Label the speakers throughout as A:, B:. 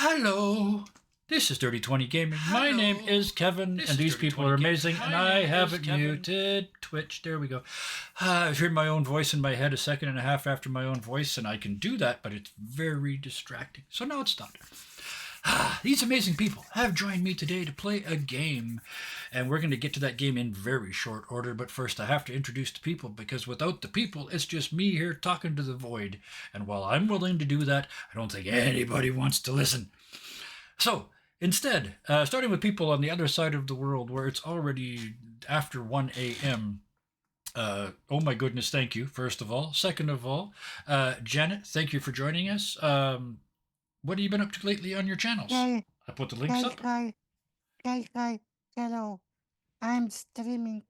A: Hello. This is Dirty 20 Gaming. My name is Kevin, and these people are amazing, and I haven't muted Twitch. There we go. I've heard my own voice in my head a second and a half after my own voice, and I can do that, but it's very distracting. So now it's stopped. These amazing people have joined me today to play a game, and we're going to get to that game in very short order. But first, I have to introduce the people, because without the people, it's just me here talking to the void. And while I'm willing to do that, I don't think anybody wants to listen. So instead, starting with people on the other side of the world where it's already after 1 a.m. Oh my goodness, thank you, first of all. Second of all, Janet, thank you for joining us. What have you been up to lately on your channels?
B: Hi,
A: I put the links up.
B: hi, hello. I'm streaming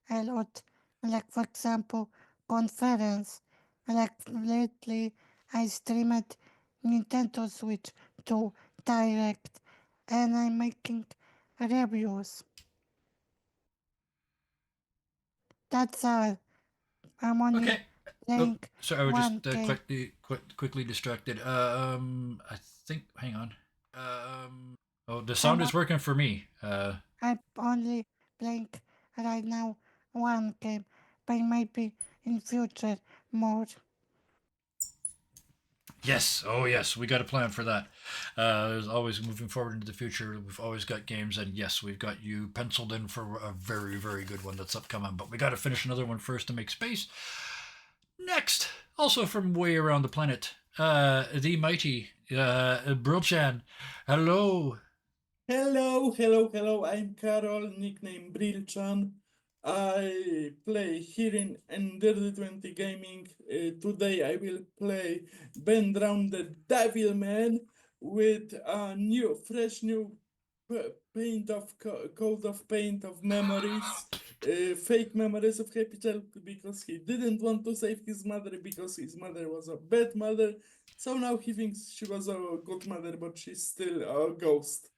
B: a lot, like for example, conference. Like lately, I streamed Nintendo Switch to Direct, and I'm making reviews. That's all. I'm only
A: Okay. Oh,
B: playing
A: sorry, I was
B: one
A: just
B: game.
A: quickly distracted. I think. Hang on. Oh, the
B: I'm
A: sound is working for me.
B: I'm only playing right now one game, but maybe in future more.
A: Yes. Oh, yes. We got a plan for that. There's always moving forward into the future. We've always got games, and yes, we've got you penciled in for a very, very good one that's upcoming. But we got to finish another one first to make space. Next, also from way around the planet, the mighty Brilchan. Hello.
C: Hello. I'm Carol, nickname Brilchan. I play here in Dirty 20 Gaming. Today I will play Bend Round the Devilman with a fresh new paint of coat of paint of memories, fake memories of Happy Childhood because he didn't want to save his mother because his mother was a bad mother. So now he thinks she was a good mother, but she's still a ghost.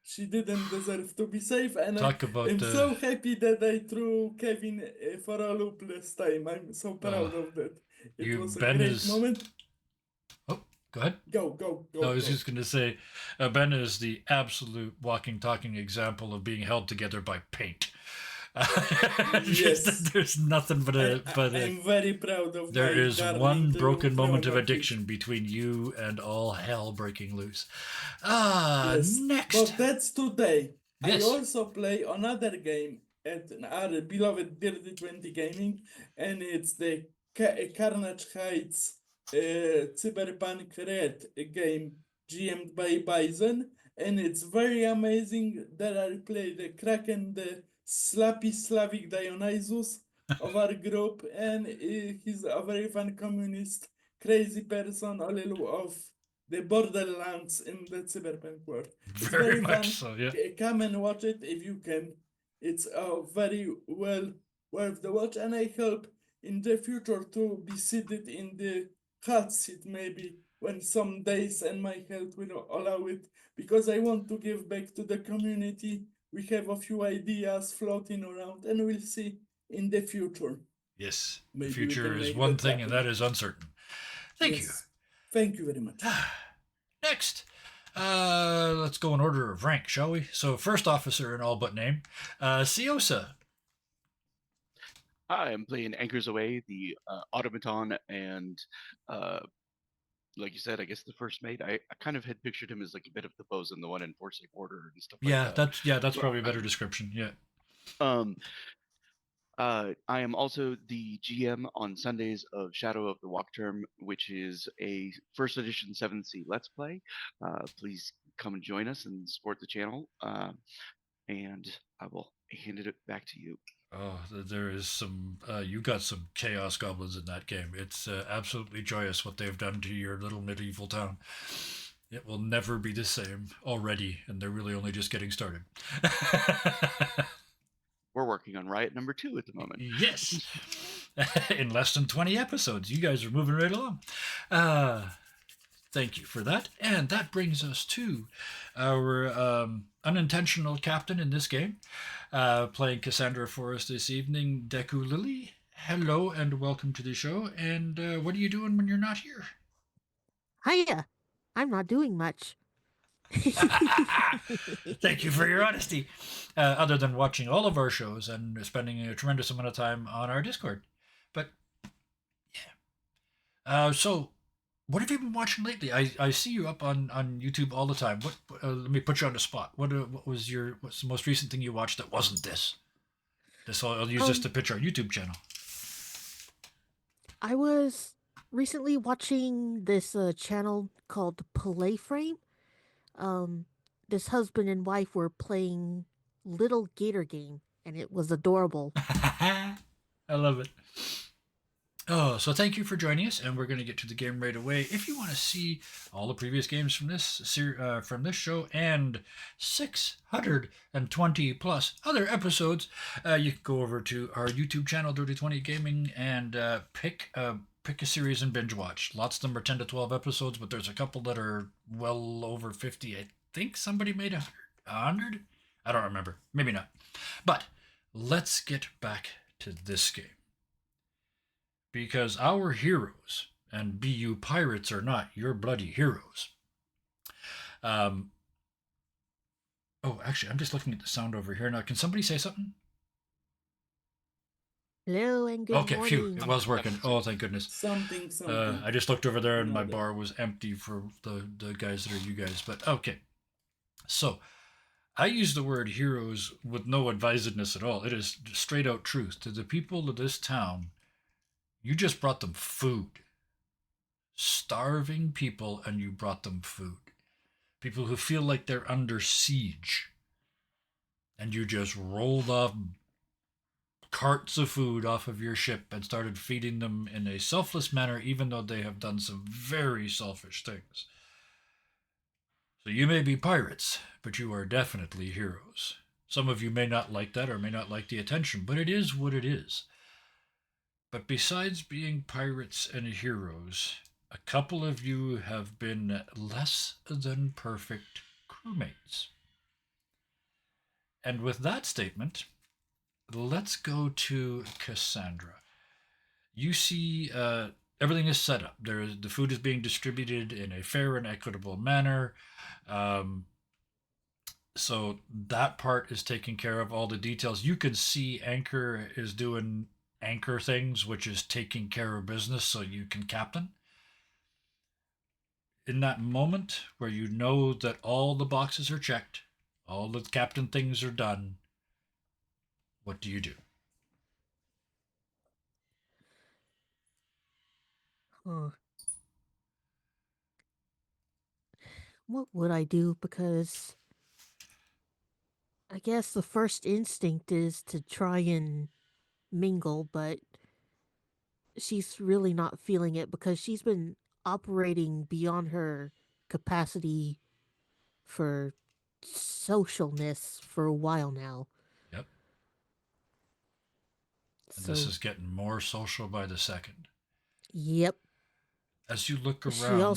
C: She didn't deserve to be safe, and
A: Talk about
C: I'm so happy that I threw Kevin for a loop this time. I'm so proud of that. It
A: you
C: was a
A: Ben
C: great
A: is.
C: moment.
A: Oh, go ahead.
C: Go.
A: No, I was just going to say, Ben is the absolute walking, talking example of being held together by paint.
C: Yes.
A: There's nothing but
C: I'm very proud of
A: there
C: my
A: is
C: darling
A: one broken moment of
C: photography.
A: addiction between you and all hell breaking loose.
C: Yes,
A: Next.
C: but that's today. I
A: Yes.
C: also play another game at our beloved Dirty 20 Gaming, and it's the Carnage Heights Cyberpunk Red game GM'd by Bison, and it's very amazing that I play the Kraken, the Slappy Slavic Dionysus of our group, and he's a very fun communist, crazy person, a little of the Borderlands in the cyberpunk world. It's
A: Very
C: very
A: much
C: fun.
A: so, yeah.
C: Come and watch it if you can. It's very well worth the watch, and I hope in the future to be seated in the hot seat maybe when some days and my health will allow it, because I want to give back to the community. We have a few ideas floating around, and we'll see in the future.
A: Yes.
C: Maybe
A: The
C: we
A: future
C: can
A: is
C: make
A: one
C: that
A: thing, and
C: happen.
A: that is uncertain. Thank you.
C: Yes. Thank you very much.
A: Next, let's go in order of rank, shall we? So, first officer in all but name, Siosa.
D: Hi, I'm playing Anchors Away, the automaton, and like you said, I guess the first mate. I kind of had pictured him as like a bit of the bosun, the one in Forsaken Order and stuff like that.
A: That's
D: But
A: probably a better description. Yeah.
D: um, I am also the GM on Sundays of Shadow of the Walk Term, which is a first edition 7th Sea Let's Play. Please come and join us and support the channel. And I will hand it back to you.
A: Oh, there is some. You got some chaos goblins in that game. It's absolutely joyous what they've done to your little medieval town. It will never be the same already, and they're really only just getting started.
D: We're working on Riot number 2 at the moment.
A: Yes. In less than 20 episodes. You guys are moving right along. Thank you for that. And that brings us to our unintentional captain in this game, playing Cassandra for us this evening, Deku Lily. Hello and welcome to the show. And what are you doing when you're not here?
E: Hiya! I'm not doing much.
A: Thank you for your honesty. Other than watching all of our shows and spending a tremendous amount of time on our Discord. But so, what have you been watching lately? I see you up on YouTube all the time. What? Let me put you on the spot. What's the most recent thing you watched that wasn't this? I'll use this to pitch our YouTube channel.
E: I was recently watching this channel called Play Frame. This husband and wife were playing Little Gator Game, and it was adorable.
A: I love it. Oh, so thank you for joining us, and we're going to get to the game right away. If you want to see all the previous games from this show and 620 plus other episodes, you can go over to our YouTube channel, Dirty 20 Gaming, and pick a series and binge watch. Lots of them are 10 to 12 episodes, but there's a couple that are well over 50. I think somebody made 100. I don't remember. Maybe not. But let's get back to this game. Because our heroes, and be you pirates or not, you're bloody heroes. Oh, actually, I'm just looking at the sound over here now. Can somebody say something?
E: Hello and good
A: okay,
E: morning.
A: phew, it was working. Oh, thank goodness.
C: Something.
A: I just looked over there and my bar was empty for the guys that are you guys. But okay. So, I use the word heroes with no advisedness at all. It is straight out truth. To the people of this town, you just brought them food. Starving people, and you brought them food. People who feel like they're under siege. And you just rolled off carts of food off of your ship and started feeding them in a selfless manner, even though they have done some very selfish things. So you may be pirates, but you are definitely heroes. Some of you may not like that or may not like the attention, but it is what it is. But besides being pirates and heroes, a couple of you have been less than perfect crewmates. And with that statement, let's go to Cassandra. You see everything is set up. The food is being distributed in a fair and equitable manner. So that part is taken care of, all the details. You can see Anchor is doing Anchor things, which is taking care of business so you can captain. In that moment where you know that all the boxes are checked, all the captain things are done, what do you do?
E: Huh. What would I do? Because I guess the first instinct is to try and mingle, but she's really not feeling it because she's been operating beyond her capacity for socialness for a while now.
A: Yep. And
E: So,
A: this is getting more social by the second.
E: yep.
A: As you look around,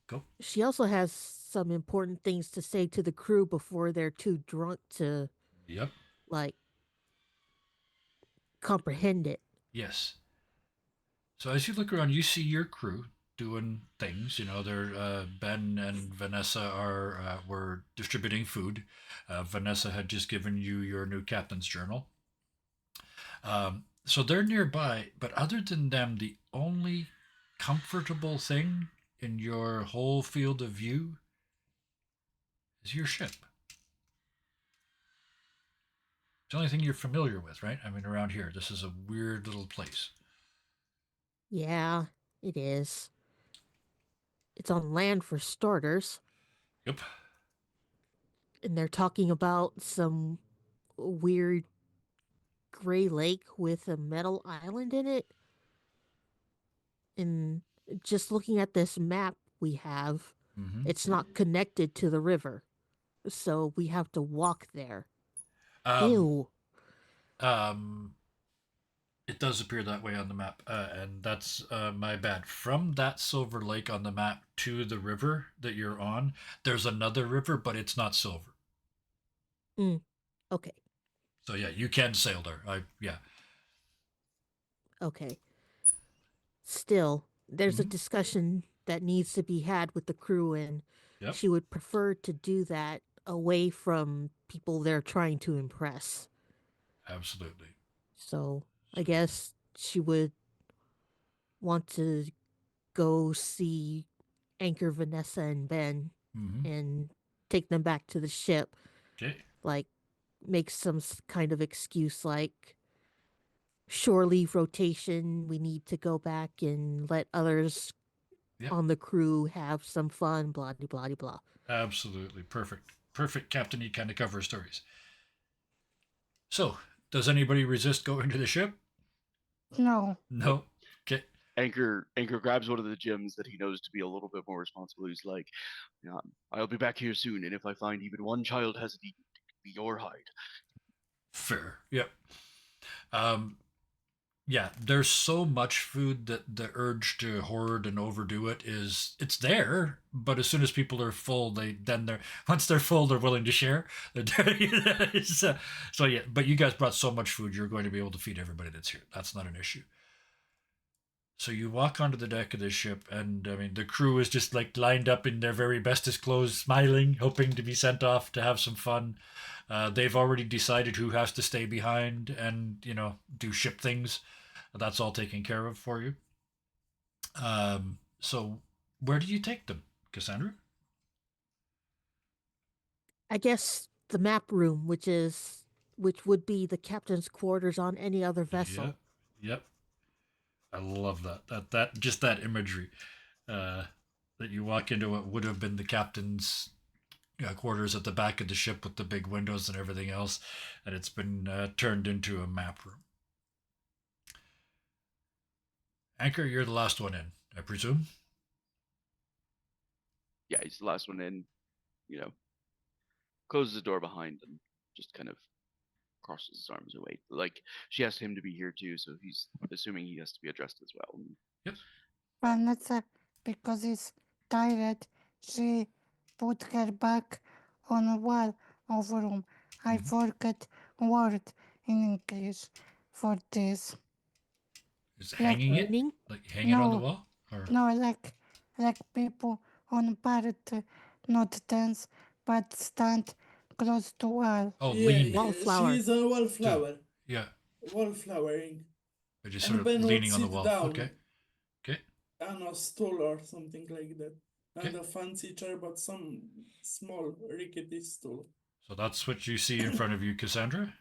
A: go.
E: She also has some important things to say to the crew before they're too drunk to like comprehend it.
A: Yes. So as you look around, you see your crew doing things. You know, they're Ben and Vanessa were distributing food. Vanessa had just given you your new captain's journal. So they're nearby, but other than them, the only comfortable thing in your whole field of view is your ship. It's the only thing you're familiar with, right? I mean, around here, this is a weird little place.
E: Yeah, it is. It's on land for starters.
A: Yep.
E: And they're talking about some weird gray lake with a metal island in it. And just looking at this map we have, it's not connected to the river. So we have to walk there. Ew.
A: It does appear that way on the map, and that's my bad. From that silver lake on the map to the river that you're on, there's another river, but it's not silver.
E: Okay.
A: So yeah, you can sail there.
E: Okay. Still, there's a discussion that needs to be had with the crew, and
A: Yep.
E: she would prefer to do that away from people they're trying to impress.
A: Absolutely.
E: So I guess she would want to go see Anchor, Vanessa, and Ben
A: Mm-hmm.
E: and take them back to the ship.
A: Okay.
E: Like, make some kind of excuse like shore leave rotation. We need to go back and let others
A: Yep.
E: on the crew have some fun, blah, blah, blah, blah.
A: Absolutely. Perfect. Perfect Captain E kind of cover stories. So, does anybody resist going to the ship?
B: No.
A: No. Okay.
D: Anchor grabs one of the gems that he knows to be a little bit more responsible. He's like, yeah, I'll be back here soon, and if I find even one child hasn't eaten, it'll be your hide.
A: Fair. Yep. Um, yeah, there's so much food that the urge to hoard and overdo it's there, but as soon as people are full, they're once they're full, they're willing to share. So yeah, but you guys brought so much food, you're going to be able to feed everybody that's here. That's not an issue. So you walk onto the deck of this ship, and I mean the crew is just like lined up in their very bestest clothes, smiling, hoping to be sent off to have some fun. They've already decided who has to stay behind and do ship things. That's all taken care of for you. So where do you take them, Cassandra?
E: I guess the map room, which would be the captain's quarters on any other
A: Yeah,
E: vessel.
A: yep. I love that. That just that imagery. Uh, that you walk into what would have been the captain's quarters at the back of the ship with the big windows and everything else, and it's been turned into a map room. Anchor, you're the last one in, I presume.
D: Yeah, he's the last one in. You know, closes the door behind and just kind of crosses his arms away. Like, she asked him to be here too, so he's assuming he has to be addressed as well.
A: Yep.
B: Vanessa, because he's tired, she put her back on a wall of room. I
A: Mm-hmm.
B: forget word in English for this.
A: Is
B: Like
A: hanging it,
E: Meaning?
A: like hang it on the
B: no,
A: wall, or
B: no, like people on part not dance but stand close to wall.
A: oh,
C: Yeah,
A: lean.
C: yeah, she
E: Wallflower.
C: is a
A: Do
C: wallflower.
A: yeah,
C: Wallflowering.
A: or just sort
C: And
A: of
C: Ben would
A: leaning on the
C: sit
A: wall. Okay,
C: down
A: okay,
C: on a stool or something like that.
A: okay.
C: Not a fancy chair, but some small rickety stool.
A: So that's what you see in front of you, Cassandra.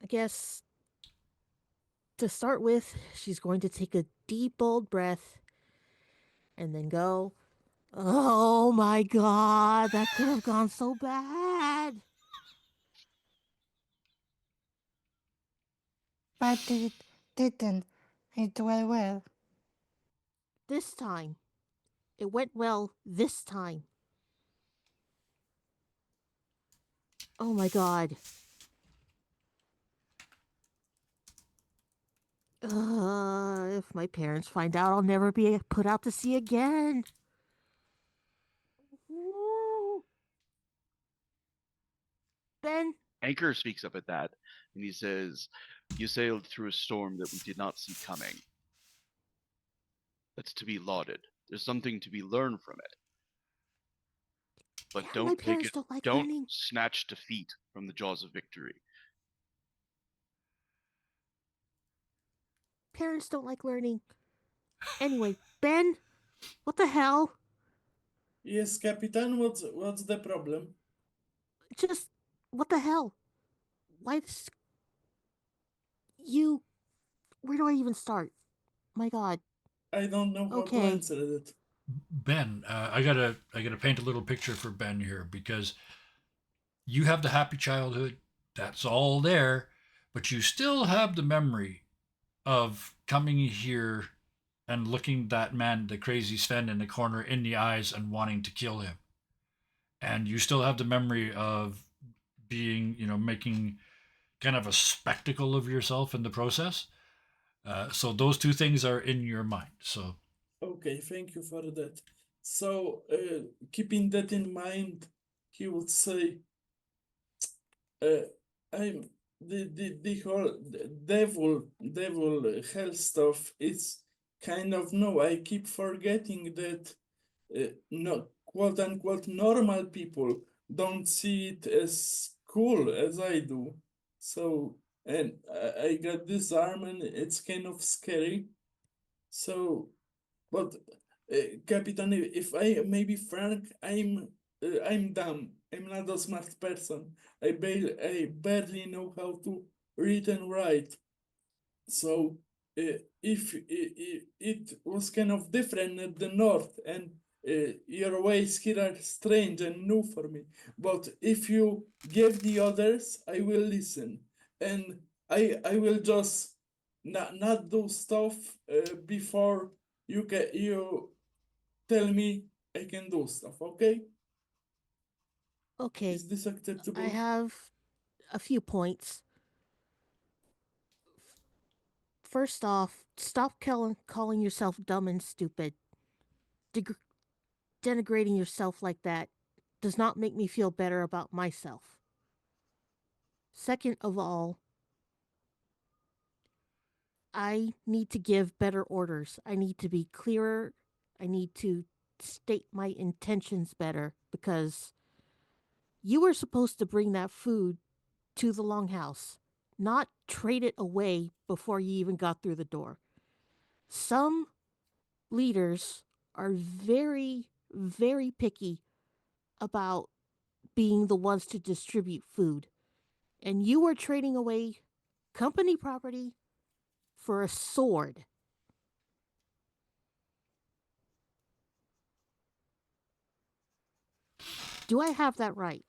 E: I guess to start with, she's going to take a deep, bold breath and then go, "Oh my god, that could have gone so bad."
B: But it didn't. It went well.
E: This time. It went well this time. Oh my god. If my parents find out, I'll never be put out to sea again. Woo. Ben,
D: Anchor speaks up at that, and he says, "You sailed through a storm that we did not see coming. That's to be lauded. There's something to be learned from it. But
E: yeah, my parents don't like
D: don't
E: learning.
D: snatch defeat from the jaws of victory."
E: Parents don't like learning. Anyway, Ben, what the hell?
C: Yes, Capitan, what's the problem?
E: Just, what the hell? Why this? You. Where do I even start? My god.
C: I don't know how to
E: Okay.
C: answer that.
A: Ben, I gotta paint a little picture for Ben here because you have the happy childhood. That's all there, but you still have the memory of coming here and looking that man, the crazy Sven, in the corner in the eyes and wanting to kill him. And you still have the memory of being, making kind of a spectacle of yourself in the process. So those two things are in your mind. So
C: Okay, thank you for that. So, keeping that in mind, he would say, uh, I'm the whole devil hell stuff. kind of know. I keep forgetting that no, quote unquote normal people don't see it as cool as I do. So, and I got this arm and it's kind of scary. So, but Capitan, if I may be frank, I'm dumb. I'm not a smart person. I barely know how to read and write. So if it was kind of different at the north, and your ways here are strange and new for me. But if you give the others, I will listen, and I will just not do stuff before you tell me I can do stuff. Okay?
E: Okay,
C: Is this
E: I
C: acceptable?
E: have a few points. First off, stop calling yourself dumb and stupid. Deg- Denigrating yourself like that does not make me feel better about myself. Second of all, I need to give better orders. I need to be clearer. I need to state my intentions better because you were supposed to bring that food to the longhouse, not trade it away before you even got through the door. Some leaders are very, very picky about being the ones to distribute food. And you were trading away company property for a sword. Do I have that right?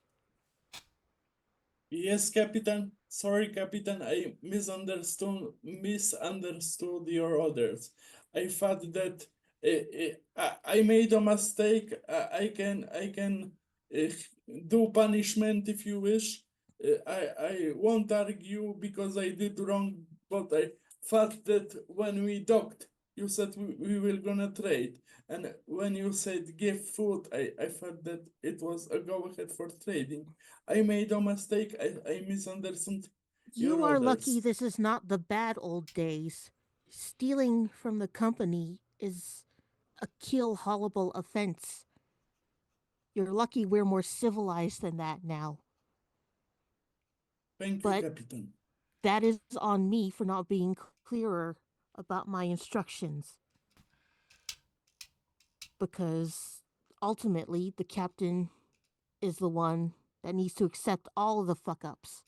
C: Yes, Captain. Sorry, Captain. I misunderstood your orders. I thought that I made a mistake. I can uh, do punishment if you wish. I won't argue because I did wrong, but I thought that when we docked, you said we were gonna trade. And when you said give food, I thought that it was a go ahead for trading. I made a mistake. I misunderstood your
E: You are lucky
C: orders.
E: this is not the bad old days. Stealing from the company is a kill horrible offense. You're lucky we're more civilized than that now.
C: Thank you,
E: But
C: Captain.
E: that is on me for not being clearer about my instructions. Because ultimately, the captain is the one that needs to accept all of the fuck ups.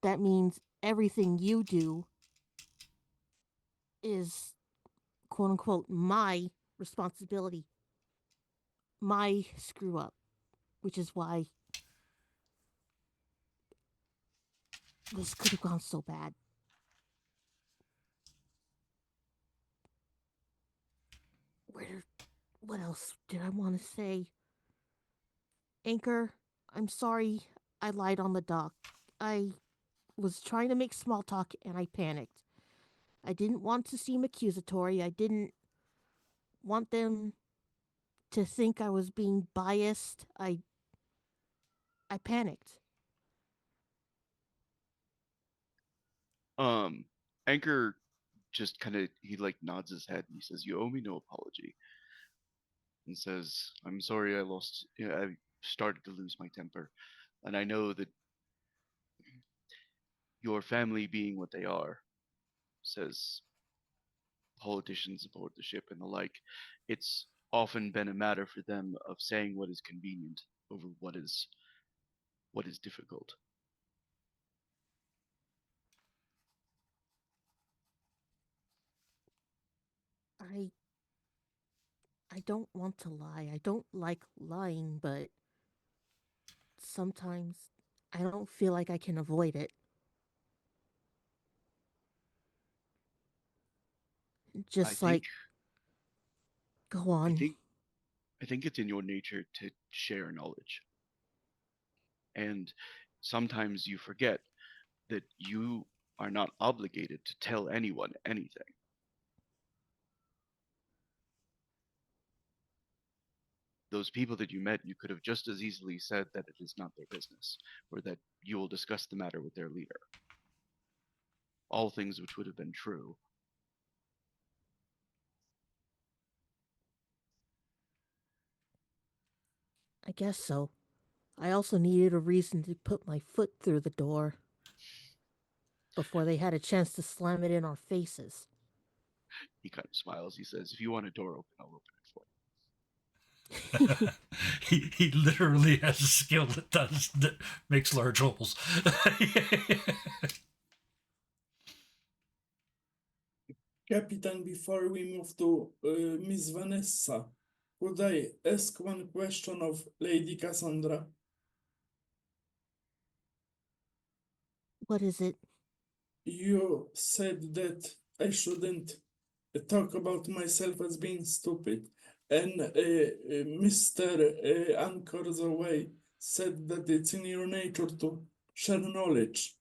E: That means everything you do is quote unquote my responsibility, my screw up, which is why this could have gone so bad. Where, what else did I want to say? Anchor, I'm sorry I lied on the dock. I was trying to make small talk and I panicked. I didn't want to seem accusatory. I didn't want them to think I was being biased. I panicked.
D: Um, Anchor just kind of he like nods his head and he says, "You owe me no apology." And says, "I'm sorry I lost. I started to lose my temper, and I know that your family being what they are, says politicians aboard the ship and the like, it's often been a matter for them of saying what is convenient over what is difficult."
E: I I don't want to lie. I don't like lying, but sometimes I don't feel like I can avoid it.
D: I
E: Just
D: think
E: like go
D: I
E: on.
D: think I think it's in your nature to share knowledge, and sometimes you forget that you are not obligated to tell anyone anything. Those people that you met, you could have just as easily said that it is not their business, or that you will discuss the matter with their leader. All things which would have been true.
E: guess so. I also needed a reason to put my foot through the door before they had a chance to slam it in our faces.
D: He kind of smiles. He says, "If you want a door open, I'll open it for you."
A: he literally has a skill that makes large holes.
C: Captain, before we move to Miss Vanessa, could I ask one question of Lady Cassandra?
E: What is it?
C: You said that I shouldn't talk about myself as being stupid, and Mr. Anchor the Way said that it's in your nature to share knowledge.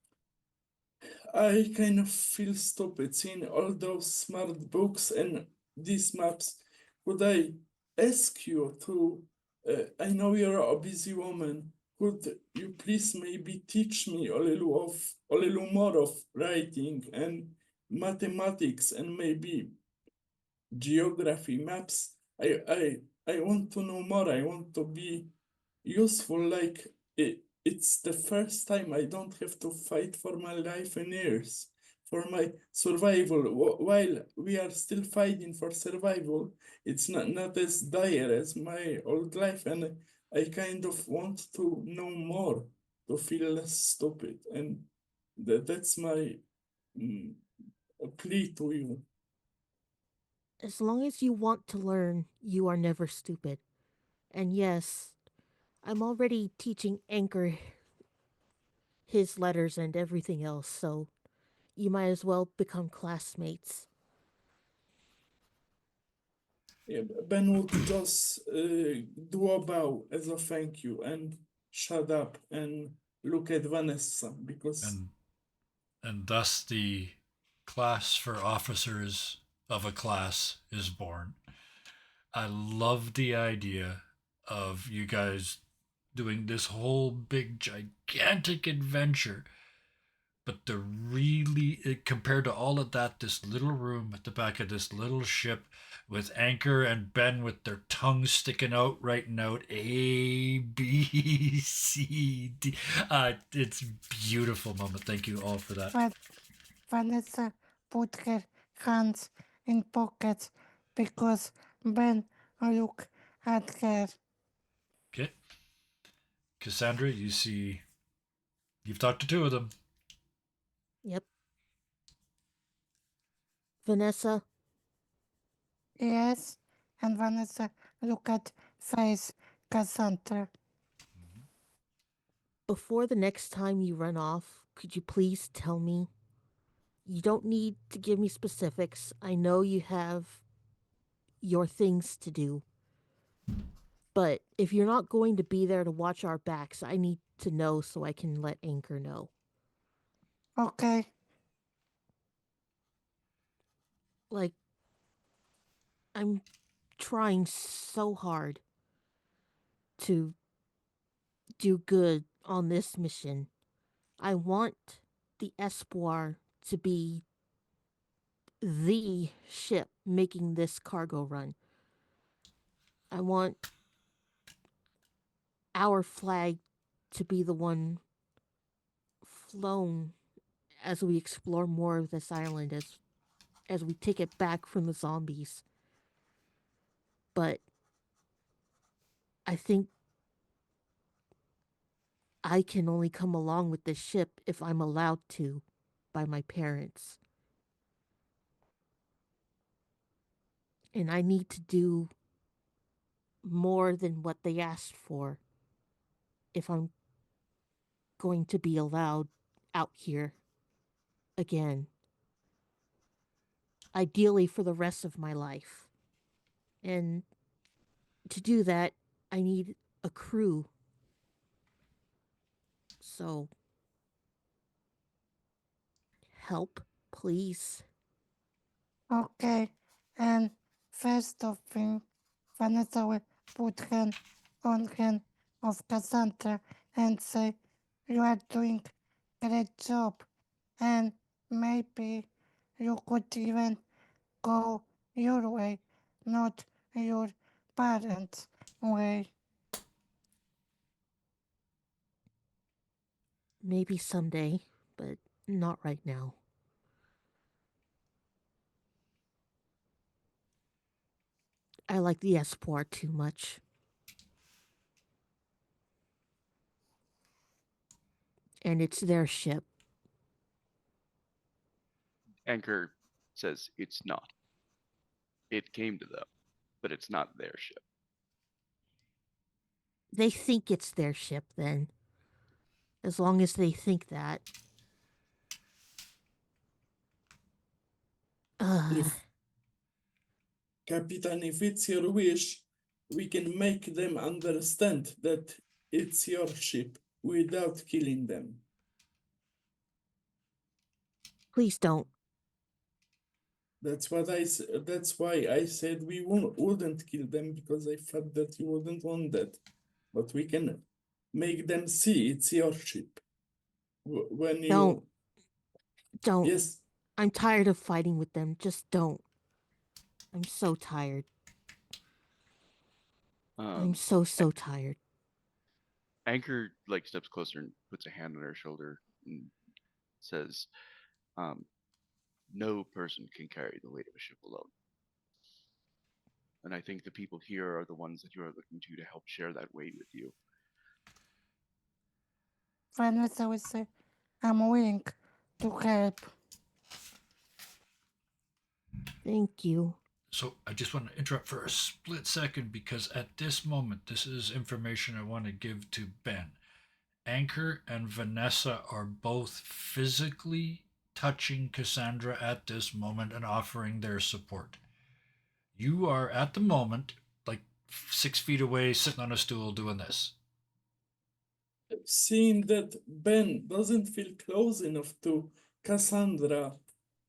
C: I kind of feel stupid seeing all those smart books and these maps. Could I ask you to? I know you're a busy woman. Could you please maybe teach me a little more of writing and mathematics and maybe geography maps? I want to know more. I want to be useful. Like it's the first time I don't have to fight for my life in years, for my survival. While we are still fighting for survival, it's not as dire as my old life, and I kind of want to know more to feel less stupid, and that's my mm, plea to you.
E: As long as you want to learn, you are never stupid. And yes, I'm already teaching Anchor his letters and everything else, so you might as well become classmates.
C: Yeah, Ben would just do a bow as a thank you and shut up and look at Vanessa because
A: and and thus the class for officers of a class is born. I love the idea of you guys doing this whole big gigantic adventure, but the really compared to all of that, this little room at the back of this little ship with Anchor and Ben with their tongues sticking out, writing out A B C D. It's beautiful, Mama. Thank you all for that.
B: Vanessa put her hands in pockets because Ben looked at her.
A: Okay, Cassandra, you see, you've talked to two of them.
E: Yep. Vanessa,
B: Yes, and Vanessa looked at face Cassandra.
E: before the next time you run off, could you please tell me? You don't need to give me specifics. I know you have your things to do. But if you're not going to be there to watch our backs, I need to know so I can let Anchor know.
B: Okay,
E: Like, I'm trying so hard to do good on this mission. I want the Espoir to be the ship making this cargo run. I want our flag to be the one flown as we explore more of this island as we take it back from the zombies. But I think I can only come along with this ship if I'm allowed to by my parents. And I need to do more than what they asked for if I'm going to be allowed out here again. Ideally for the rest of my life. And to do that, I need a crew. So, help, please.
B: okay. And first of thing, Vanessa will put hand on hand of Cassandra and say, "You are doing great job, and maybe you could even go your way, not your parents' way."
E: Maybe someday, but not right now. I like the Espoir too much. And it's their ship.
D: Anchor says it's not. It came to them, but it's not their ship.
E: They think it's their ship then. As long as they think that.
C: If Capitan, if it's your wish, we can make them understand that it's your ship without killing them.
E: Please don't.
C: That's why I said we wouldn't kill them, because I thought that you wouldn't want that. But we can make them see it's your ship. When you
E: Don't.
C: yes,
E: I'm tired of fighting with them. Just don't. I'm so tired. I'm so tired.
D: Anchor steps closer and puts a hand on her shoulder and says, "No person can carry the weight of a ship alone." And I think the people here are the ones that you are looking to help share that weight with you.
B: Vanessa will say, I'm willing to help.
E: Thank you.
A: So I just want to interrupt for a split second because at this moment, this is information I want to give to Ben. Anchor and Vanessa are both physically touching Cassandra at this moment and offering their support. You are at the moment like 6 feet away, sitting on a stool doing this.
C: seeing that Ben doesn't feel close enough to Cassandra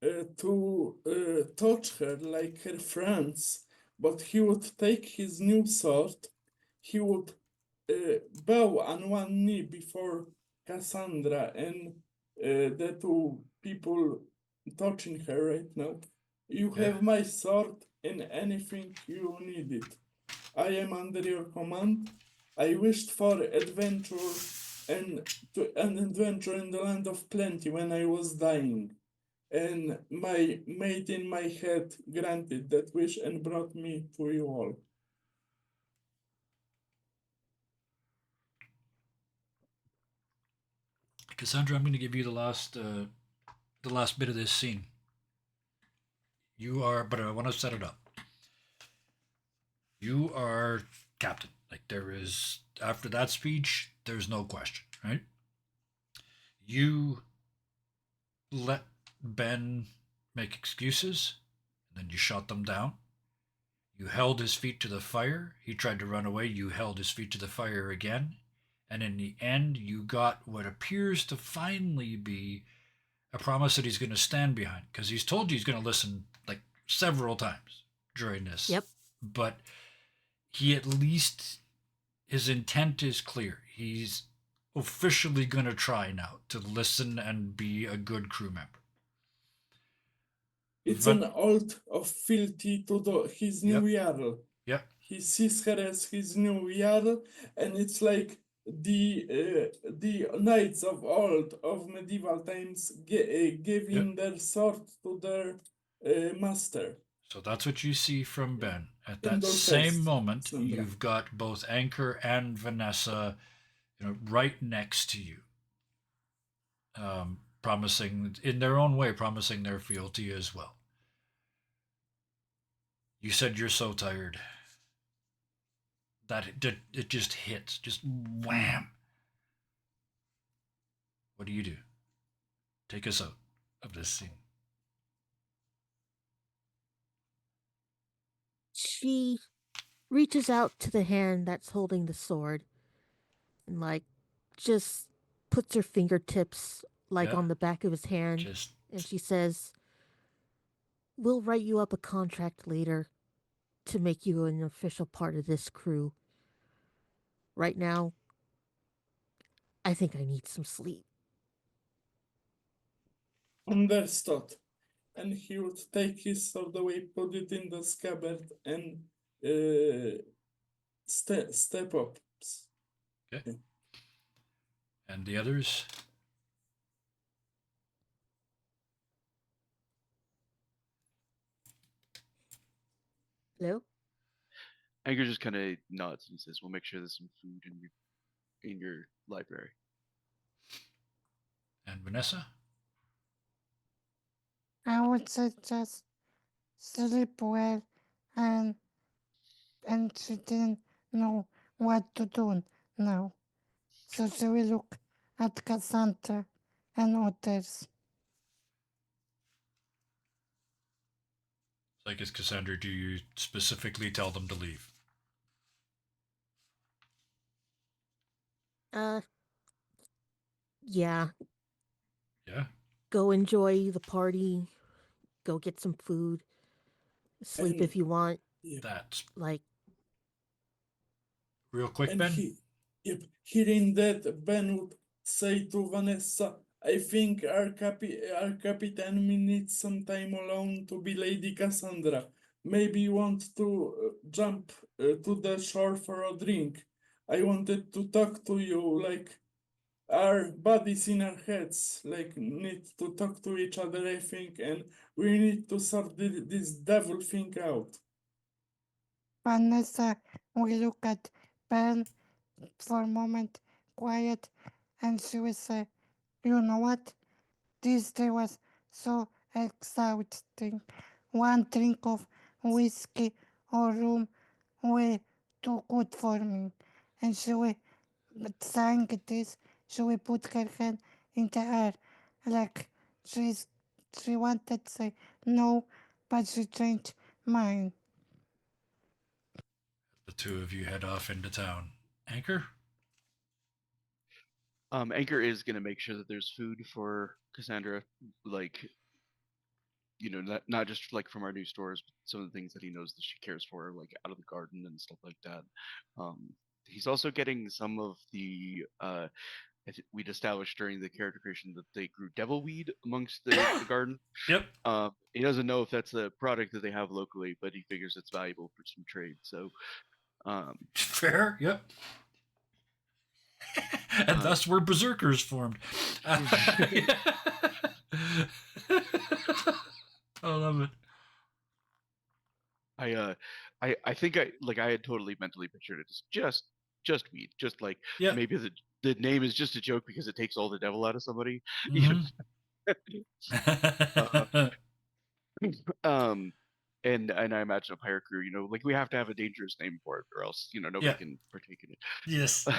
C: to touch her like her friends, but he would take his new sword, he would bow on one knee before Cassandra and the two people touching her right now. You
A: Yeah.
C: have my sword and anything you need it. I am under your command. I wished for adventure and an adventure in the land of plenty when I was dying. And my mate in my head granted that wish and brought me to you all.
A: Cassandra, I'm going to give you the last bit of this scene. You are, but I want to set it up. You are captain. Like there is after that speech, there's no question, right? You let Ben make excuses, and then you shot them down. You held his feet to the fire. He tried to run away. You held his feet to the fire again. And in the end, you got what appears to finally be a promise that he's going to stand behind because he's told you he's going to listen like several times during this.
E: Yep.
A: But he at least, his intent is clear. He's officially going to try now to listen and be a good crew member.
C: It's an oath of fealty to his new Jarl.
A: Yep.
C: He sees her as his new Jarl, and it's like the knights of old of medieval times giving their sword to their master.
A: So that's what you see from Ben. At
C: In
A: that
C: those
A: same
C: first,
A: moment,
C: Sandra.
A: you've got both Anchor and Vanessa, right next to you, promising in their own way, promising their fealty as well. You said you're so tired that it just hits, just wham. What do you do? Take us out of this scene.
E: She reaches out to the hand that's holding the sword and just puts her fingertips on the back of his hand and she says, "We'll write you up a contract later to make you an official part of this crew. Right now, I think I need some sleep."
C: Understood. And he would take his sword away, put it in the scabbard, and step up.
A: Okay. And the others?
E: Hello?
D: Anchor just kind of nods and says, "We'll make sure there's some food in your library."
A: And Vanessa?
B: I would suggest sleep well and she didn't know what to do now. So she will look at Cassandra and others.
A: So I guess, Cassandra, do you specifically tell them to leave?
E: Uh, yeah.
A: Yeah?
E: Go enjoy the party. Go get some food. Sleep
C: And
E: if you want.
C: yep,
A: That's
E: Like,
A: real quick,
C: and
A: Ben?
C: hearing that, Ben would say to Vanessa, "I think our captain needs some time alone to be Lady Cassandra. Maybe you want to jump to the shore for a drink. I wanted to talk to you, like our bodies in our heads, like need to talk to each other, I think, and we need to sort this devil thing out."
B: Vanessa will look at Ben for a moment, quiet, and she will say, "You know what? This day was so exhausting. One drink of whiskey or rum way too good for me." And she will, saying this, she will put her hand in the air like she wanted to say no, but she changed mind.
A: The two of you head off into town. Anchor?
D: Anchor is going to make sure that there's food for Cassandra, like, not just like from our new stores, but some of the things that he knows that she cares for, like out of the garden and stuff like that. He's also getting some of the we'd established during the character creation that they grew devil weed amongst the garden.
A: Yep.
D: He doesn't know if that's a product that they have locally, but he figures it's valuable for some trade. So,
A: Fair? Yep. And
D: uh,
A: thus were berserkers formed. I love it.
D: I think I had totally mentally pictured it as just weed, just like
A: Yep.
D: maybe the name is just a joke because it takes all the devil out of somebody. Uh,
A: Mm-hmm.
D: um, and I imagine a pirate crew, like we have to have a dangerous name for it, or else nobody
A: Yeah.
D: can partake in it.
A: Yes.
D: So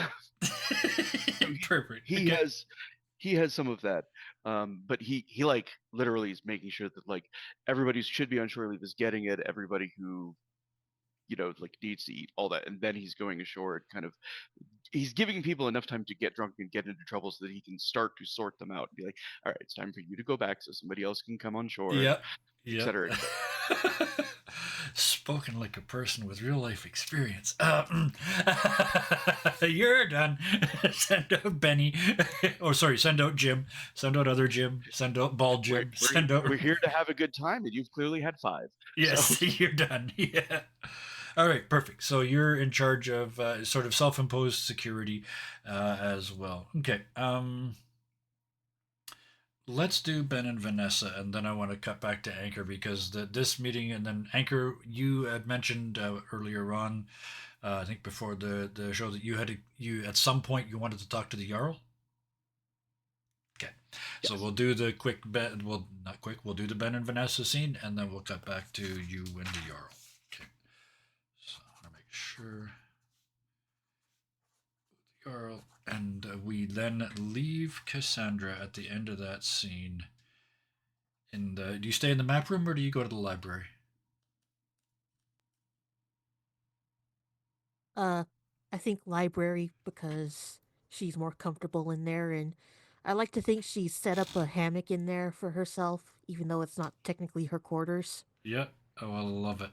A: Perfect.
D: he
A: Okay.
D: has some of that, but he like literally is making sure that like everybody should be on shore leave is getting it. Everybody who like needs to eat all that, and then he's going ashore and kind of he's giving people enough time to get drunk and get into trouble so that he can start to sort them out and be like, all right, it's time for you to go back so somebody else can come on shore,
A: Yep.
D: et
A: Yep.
D: cetera, et cetera.
A: Spoken like a person with real life experience. You're done. Send out Benny. Oh, sorry. Send out Jim. Send out other Jim. Send out bald
D: we're,
A: Jim.
D: we're,
A: Send out.
D: we're here to have a good time, and you've clearly had 5.
A: Yes,
D: So
A: you're done. Yeah. All right, perfect. So you're in charge of sort of self-imposed security as well. Okay. Let's do Ben and Vanessa, and then I want to cut back to Anchor because this meeting, and then Anchor, you had mentioned earlier on, I think before the show, that you at some point you wanted to talk to the Jarl. Okay, so
D: yes.
A: we'll do the quick Ben. Well, not quick. We'll do the Ben and Vanessa scene, and then we'll cut back to you and the Jarl. Okay. So I want to make sure. Jarl, and we then leave Cassandra at the end of that scene. Do you stay in the map room or do you go to the library?
E: uh, I think library because she's more comfortable in there, and I like to think she set up a hammock in there for herself, even though it's not technically her quarters.
A: Yeah. Oh, I love it.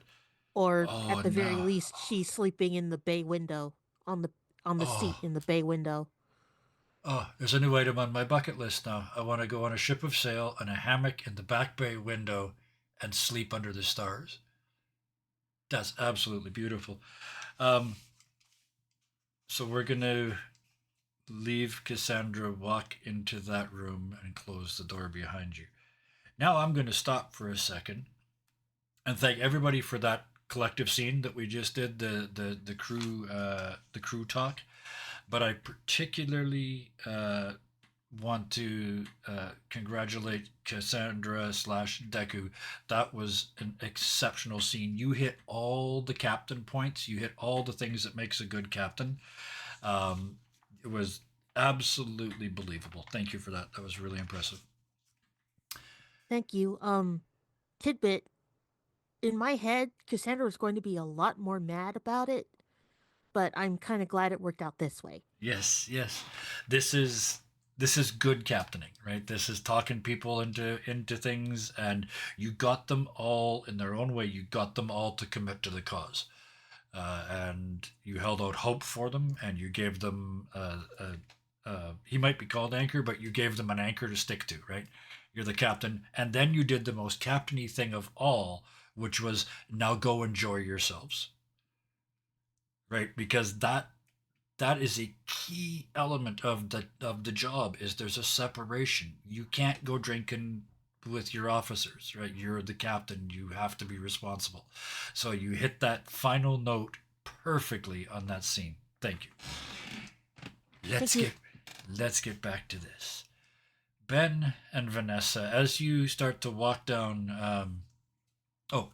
E: Or
A: Oh
E: at the very
A: no.
E: least, she's sleeping in the bay window on the seat
A: Oh.
E: in the bay window.
A: Oh, there's a new item on my bucket list now. I want to go on a ship of sail on a hammock in the back bay window and sleep under the stars. That's absolutely beautiful. Um, so we're gonna leave Cassandra, walk into that room, and close the door behind you. Now I'm going to stop for a second and thank everybody for that collective scene that we just did, the crew talk. But I particularly want to congratulate Cassandra slash Deku. That was an exceptional scene. You hit all the captain points. You hit all the things that makes a good captain. It was absolutely believable. Thank you for that. That was really impressive.
E: Thank you. Tidbit. In my head, Cassandra was going to be a lot more mad about it, but I'm kind of glad it worked out this way.
A: Yes, yes. This is good captaining, right? This is talking people into things, and you got them all in their own way. You got them all to commit to the cause, and you held out hope for them, and you gave them he might be called anchor, but you gave them an anchor to stick to, right? You're the captain, and then you did the most captainy thing of all, which was now go enjoy yourselves, right? Because that is a key element of the job. Is there's a separation. You can't go drinking with your officers, right? You're the captain. You have to be responsible. So you hit that final note perfectly on that scene. Thank you. Let's
E: Thank you.
A: let's get back to this. Ben and Vanessa, as you start to walk down. Oh.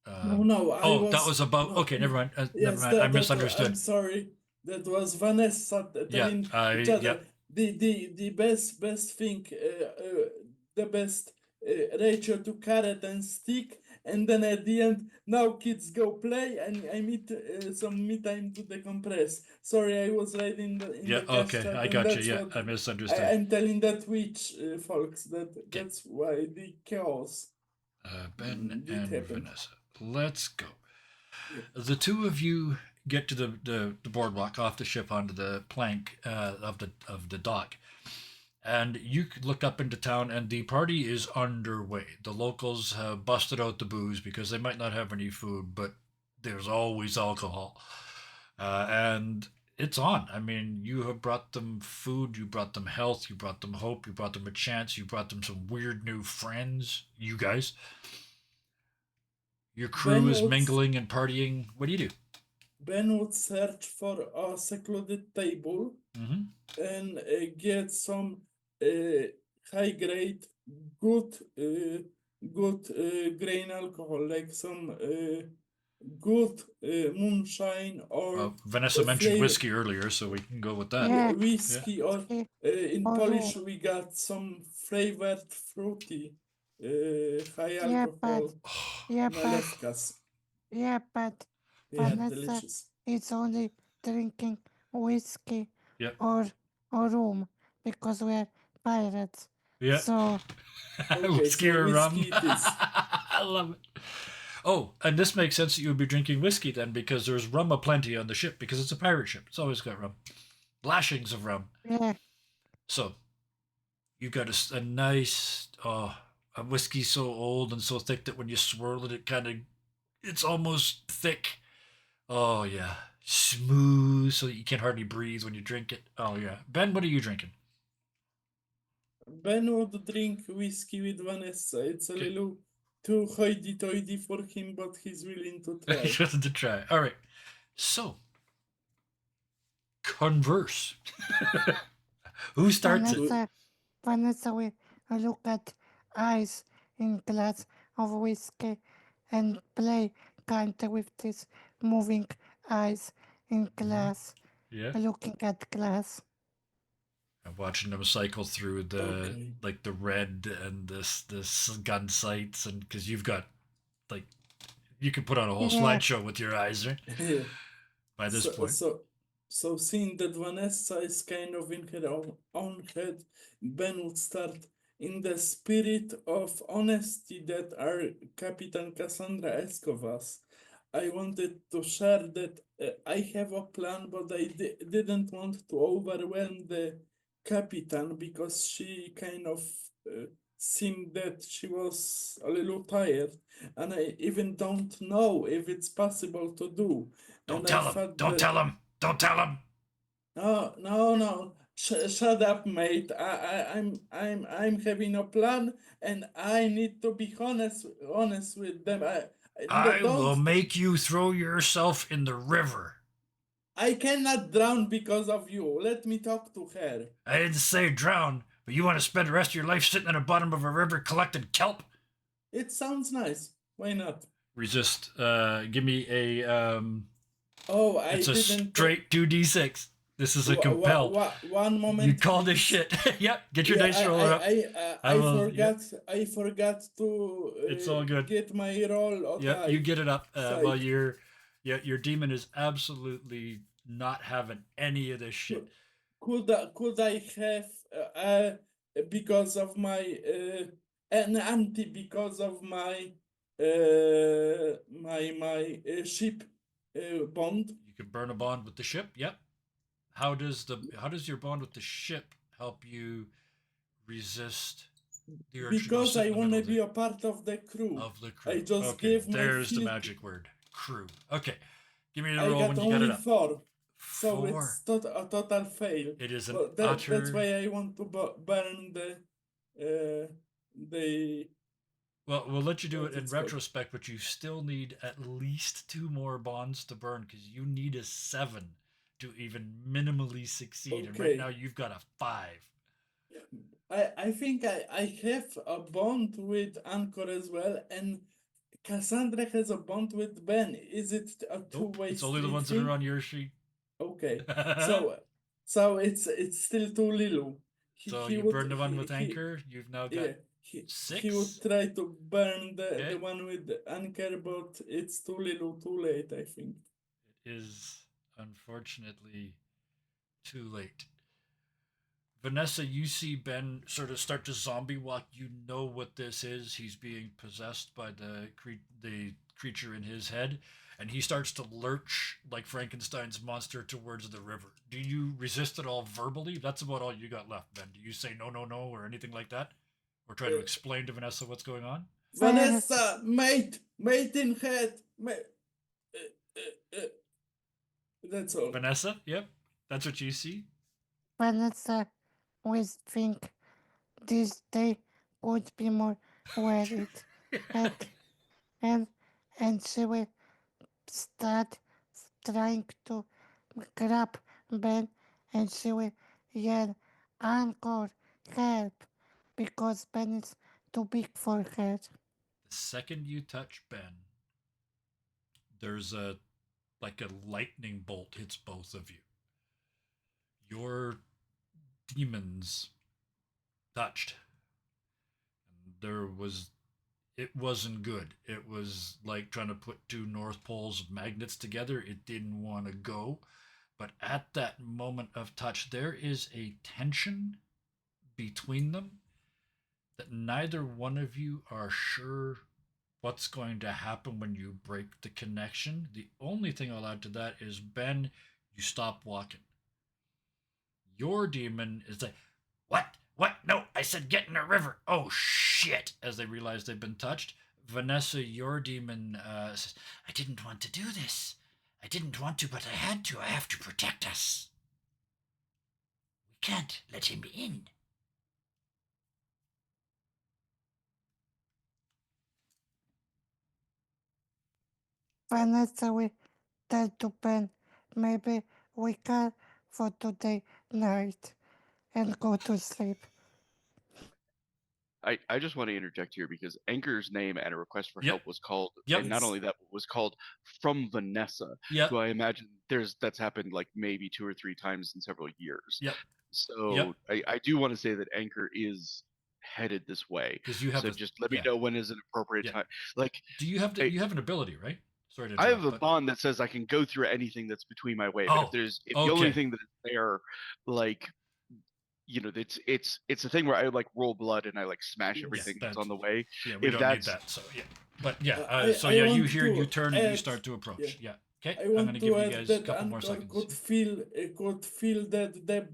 C: No, I
A: Oh,
C: was
A: that was about.
C: no,
A: Okay, never mind. Never
C: yes,
A: mind. I
C: I'm
A: misunderstood.
C: sorry. That was Vanessa
A: Yeah.
C: telling each
A: Yeah.
C: other the best thing, the best ratio to carrot and stick, and then at the end, now kids go play, and I need some me time to decompress. Sorry, I was right in
A: Yeah.
C: the cash
A: Okay,
C: chat,
A: I
C: and
A: got you.
C: that's
A: Yeah,
C: what
A: I misunderstood.
C: I'm telling the Twitch folks that
A: Okay.
C: that's why the chaos
A: Ben
C: did
A: and
C: happen.
A: Vanessa. Let's go.
C: Yeah.
A: The two of you get to the boardwalk off the ship onto the plank of the dock, and you could look up into town, and the party is underway. The locals have busted out the booze because they might not have any food, but there's always alcohol, and it's on. I mean, you have brought them food, you brought them health, you brought them hope, you brought them a chance, you brought them some weird new friends. You guys, your crew
C: Ben
A: is
C: would
A: mingling and partying. What do you do?
C: Ben would search for a secluded table
A: Mm-hmm.
C: and get some uh, high grade, good grain alcohol, like some good moonshine or
A: Vanessa mentioned
C: flavor
A: whiskey earlier, so we can go with that.
C: yeah,
B: Yeah,
A: Yeah.
C: whiskey, or
B: whiskey
C: in
B: or
C: Polish
B: rum.
C: we got some flavored fruity high
B: Yeah, but
C: alcohol
B: yeah, but
C: nalewkas.
B: yeah, but
C: Yeah,
B: Vanessa
C: delicious.
B: is only drinking whiskey
A: Yeah.
B: or rum because we're pirates.
A: Yeah.
B: So
C: Okay,
A: Whiskey
C: so
A: or rum.
C: whiskey it is.
A: I love it. Oh, and this makes sense that you would be drinking whiskey then, because there's rum aplenty on the ship, because it's a pirate ship. It's always got rum. Lashings of rum.
B: yeah,
A: So you've got a nice, a whiskey so old and so thick that when you swirl it, it's almost thick. Oh, yeah. Smooth so that you can hardly breathe when you drink it. Oh, yeah. Ben, what are you drinking?
C: Ben would drink whiskey with Vanessa. It's a
A: Okay.
C: little too hoity-toity for him, but he's willing to try.
A: Just to try. All right. So, converse. Who starts it?
B: Vanessa will look at eyes in glass of whiskey and play kind with this moving eyes in glass,
A: Yeah.
B: looking at glass.
A: I'm watching them cycle through
C: Okay.
A: the red and this gun sights, and because you've got like you could put on a whole
B: Yeah,
A: slideshow with your eyes, right?
C: Yeah.
A: By this
C: So,
A: point.
C: so, so seeing that Vanessa is kind of in her own head, Ben would start in the spirit of honesty that our Capitan Cassandra asked of us. I wanted to share that I have a plan, but I didn't want to overwhelm the Capitan because she kind of seemed that she was a little tired, and I even don't know if it's possible to do.
A: Don't
C: And I
A: tell him.
C: thought
A: Don't
C: that
A: tell him. Don't tell him.
C: no. Shut up, mate. I'm having a plan, and I need to be honest with them.
A: I will
C: Don't.
A: make you throw yourself in the river.
C: I cannot drown because of you. Let me talk to her.
A: I didn't say drown, but you want to spend the rest of your life sitting at the bottom of a river collecting kelp?
C: It sounds nice. Why not?
A: Resist. Give me a.
C: Oh, I
A: It's a
C: didn't.
A: straight 2d6. This is a compel.
C: One moment.
A: You call this
C: please.
A: shit. Yep. Get your dice roller up.
C: I
A: will-
C: forgot. I forgot to.
A: It's all good.
C: Get my roll. Okay.
A: Yep. You get it up.
C: Psych.
A: While your demon is absolutely not having any of this shit.
C: Could I have because of my an anti because of my ship bond?
A: You can burn a bond with the ship. Yep. How does your bond with the ship help you resist the urge
C: Because
A: to go sit
C: I
A: in the
C: want to
A: middle
C: be a part of the crew.
A: of the crew?
C: I just
A: okay,
C: gave my
A: there's the
C: field-
A: magic word, crew. Okay, give me the
C: I
A: roll
C: got
A: when you get
C: only
A: it up.
C: 4, so
A: Four.
C: it's a total fail.
A: It is an
C: But
A: utter.
C: that's why I want to burn the.
A: Well, we'll let you do
C: What
A: it in
C: it's called.
A: retrospect, but you still need at least 2 more bonds to burn because you need a 7 to even minimally succeed. And right
C: Okay.
A: now you've got a 5.
C: I think I have a bond with Anchor as well, and Cassandra has a bond with Ben. Is it a
A: Nope,
C: two-way
A: it's only the
C: street
A: ones that
C: thing?
A: are on your sheet.
C: Okay, so it's still too little.
A: So you burn the one with Anchor. You've now got
C: Yeah, he
A: 6.
C: would try to burn the
A: Okay.
C: one with Anchor, but it's too little, too late. I think.
A: It is unfortunately too late. Vanessa, you see Ben sort of start to zombie walk. You know what this is. He's being possessed by the creature in his head, and he starts to lurch like Frankenstein's monster towards the river. Do you resist it all verbally? That's about all you got left, Ben. Do you say no, no, no, or anything like that? Or try to explain to Vanessa what's going on?
C: Vanessa, mate in head, that's all.
A: Vanessa, yep. That's what you see.
B: Vanessa will think this day would be more worried. and she will start trying to grab Ben, and she will yell, "Uncle, help!" because Ben is too big for her.
A: The second you touch Ben, there's a lightning bolt hits both of you. Your demons touched. And it wasn't good. It was like trying to put 2 North Poles of magnets together. It didn't want to go. But at that moment of touch, there is a tension between them that neither one of you are sure what's going to happen when you break the connection. The only thing I'll add to that is, Ben, you stop walking. Your demon is like, what? What? No, I said get in the river. Oh, shit. As they realize they've been touched. Vanessa, your demon says, I didn't want to do this. I didn't want to, but I had to. I have to protect us. We can't let him in.
B: Vanessa will tell to Ben, maybe we can for today night and go to sleep.
D: I just want to interject here because Anchor's name and a request for
A: Yep.
D: help was called,
A: Yep.
D: and not only that, was called from Vanessa.
A: Yep.
D: So I imagine that's happened like maybe 2 or 3 times in several years.
A: Yep.
D: So I do want to say that Anchor is headed this way.
A: Because you have
D: So just let me know when is an appropriate time. Like,
A: do you have you have an ability, right? Sorry to
D: I
A: interrupt.
D: have a bond that says I can go through anything that's between my way.
A: Oh,
D: But if the only thing that is there, like, you know, it's a thing where I like roll blood and I like smash everything that's on the way.
A: Yeah, we
D: If
A: don't need
D: that's
A: that. So yeah, but yeah.
C: I
A: you
C: want
A: hear, you
C: to
A: turn, and you
C: add-
A: start to approach. Yeah. Okay.
C: I
A: I'm
C: want
A: gonna
C: to
A: give you
C: add
A: guys a
C: that
A: couple more
C: Anchor
A: seconds.
C: could feel that the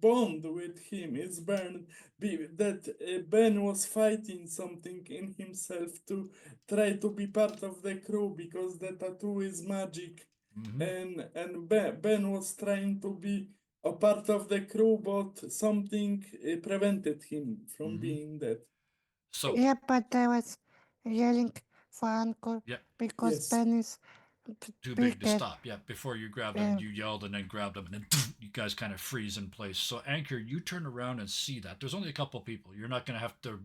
C: bond with him is burned. That Ben was fighting something in himself to try to be part of the crew because the tattoo is magic, and Ben was trying to be a part of the crew, but something prevented him from being that.
A: So
B: Yeah, but I was yelling for Anchor
A: Yep.
B: because
C: Yes.
B: Ben is
A: Too big to
B: bigger.
A: stop. Yeah, before you grabbed him,
B: Yeah.
A: you yelled and then grabbed him, and then you guys kind of freeze in place. So, Anchor, you turn around and see that. There's only a couple people. You're not going to have to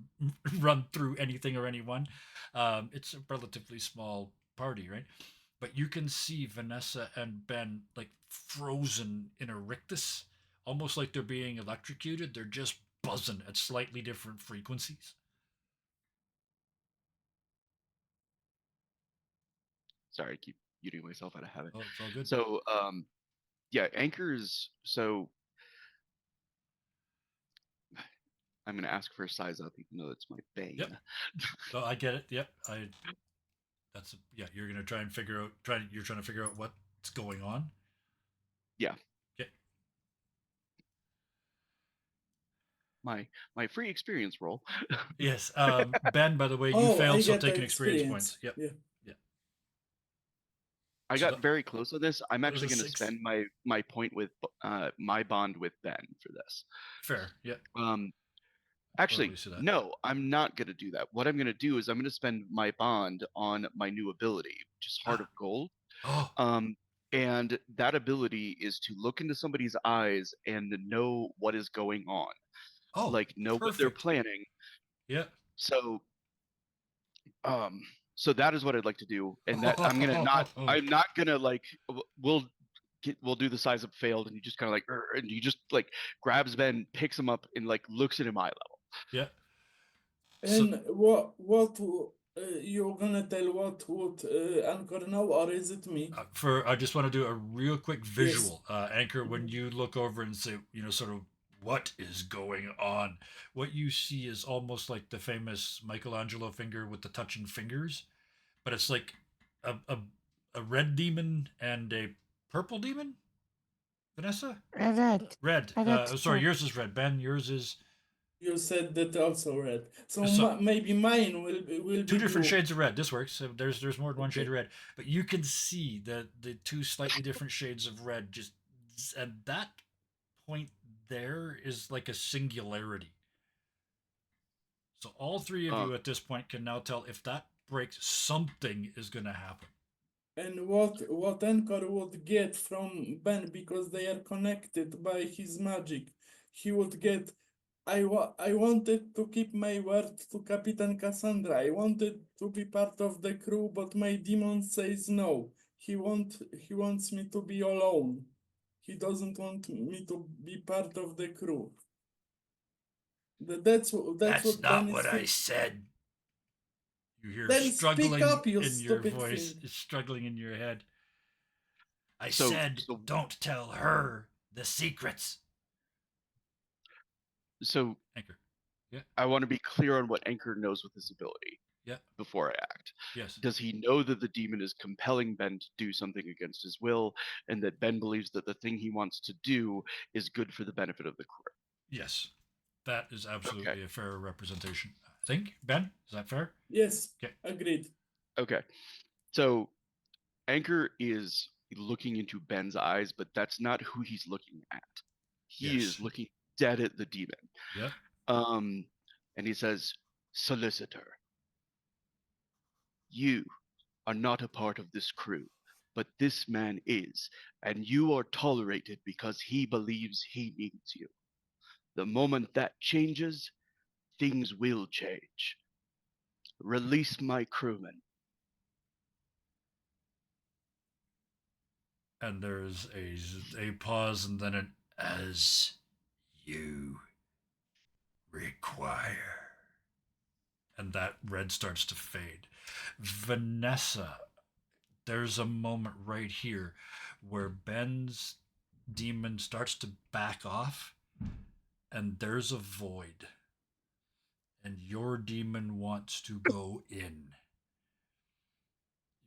A: run through anything or anyone. It's a relatively small party, right? But you can see Vanessa and Ben like frozen in a rictus, almost like they're being electrocuted. They're just buzzing at slightly different frequencies.
D: Sorry, I keep muting myself out of habit.
A: Oh, it's all good.
D: So, yeah, anchors. So, I'm gonna ask for a size up, even though it's my bane.
A: Yep. Oh, I get it. Yep. Yeah. You're gonna try and figure out. You're trying to figure out what's going on.
D: Yeah.
A: Okay.
D: My free experience roll.
A: Yes. Ben, by the way, you
C: Oh,
A: failed,
C: I
A: so
C: get
A: take
C: the
A: an experience
C: experience.
A: points. Yep.
C: Yeah.
D: I
A: So
D: got
A: that-
D: very close on this. I'm
A: that was
D: actually
A: a
D: going to
A: 6.
D: spend my point with my bond with Ben for this.
A: Fair. Yep.
D: Actually,
A: Totally see that.
D: no, I'm not going to do that. What I'm going to do is I'm going to spend my bond on my new ability, which is Heart of Gold.
A: Oh.
D: And that ability is to look into somebody's eyes and know what is going on,
A: Oh.
D: like know what they're
A: Perfect.
D: planning.
A: Yep.
D: So that is what I'd like to do, and that I'm not gonna like we'll do the size up failed, and you just kind of like and you just like grabs Ben, picks him up, and like looks at him eye level.
A: Yeah.
C: And what you're gonna tell what Anchor now, or is it me?
A: I just want to do a real quick visual. Anchor, when you look over and say, sort of what is going on, what you see is almost like the famous Michelangelo finger with the touching fingers, but it's like a red demon and a purple demon. Vanessa?
B: Red.
A: Red. Sorry, yours is red. Ben, yours is
C: You said that also red. So,
A: So-
C: maybe mine will be
A: two different
C: blue.
A: shades of red. This works. So there's more than one shade
C: Okay.
A: of red, but you can see the two slightly different shades of red. Just at that point, there is like a singularity. So all three of you at this point can now tell if that breaks, something is going to happen.
C: And what Anchor would get from Ben, because they are connected by his magic, he would get. I wanted to keep my word to Captain Cassandra. I wanted to be part of the crew, but my demon says no. He wants me to be alone. He doesn't want me to be part of the crew. That's what Ben is feeling.
A: said. You hear
C: Then
A: struggling
C: speak up, you
A: in your
C: stupid
A: voice.
C: thing.
A: It's struggling in your head. I
D: So-
A: said,
D: so-
A: don't tell her the secrets.
D: So
A: Anchor.
D: I want to be clear on what Anchor knows with this ability.
A: Yeah.
D: Before I act.
A: Yes.
D: Does he know that the demon is compelling Ben to do something against his will, and that Ben believes that the thing he wants to do is good for the benefit of the crew?
A: Yes. That is absolutely a fair representation. I think. Ben, is that fair?
C: Yes.
A: Okay.
C: Agreed.
D: Okay. So Anchor is looking into Ben's eyes, but that's not who he's looking at. He
A: Yes.
D: is looking dead at the demon.
A: Yep.
D: And he says, "Solicitor, you are not a part of this crew, but this man is, and you are tolerated because he believes he needs you. The moment that changes, things will change. Release my crewman."
A: And there's a pause and then an as you require. And that red starts to fade. Vanessa, there's a moment right here where Ben's demon starts to back off and there's a void. And your demon wants to go in.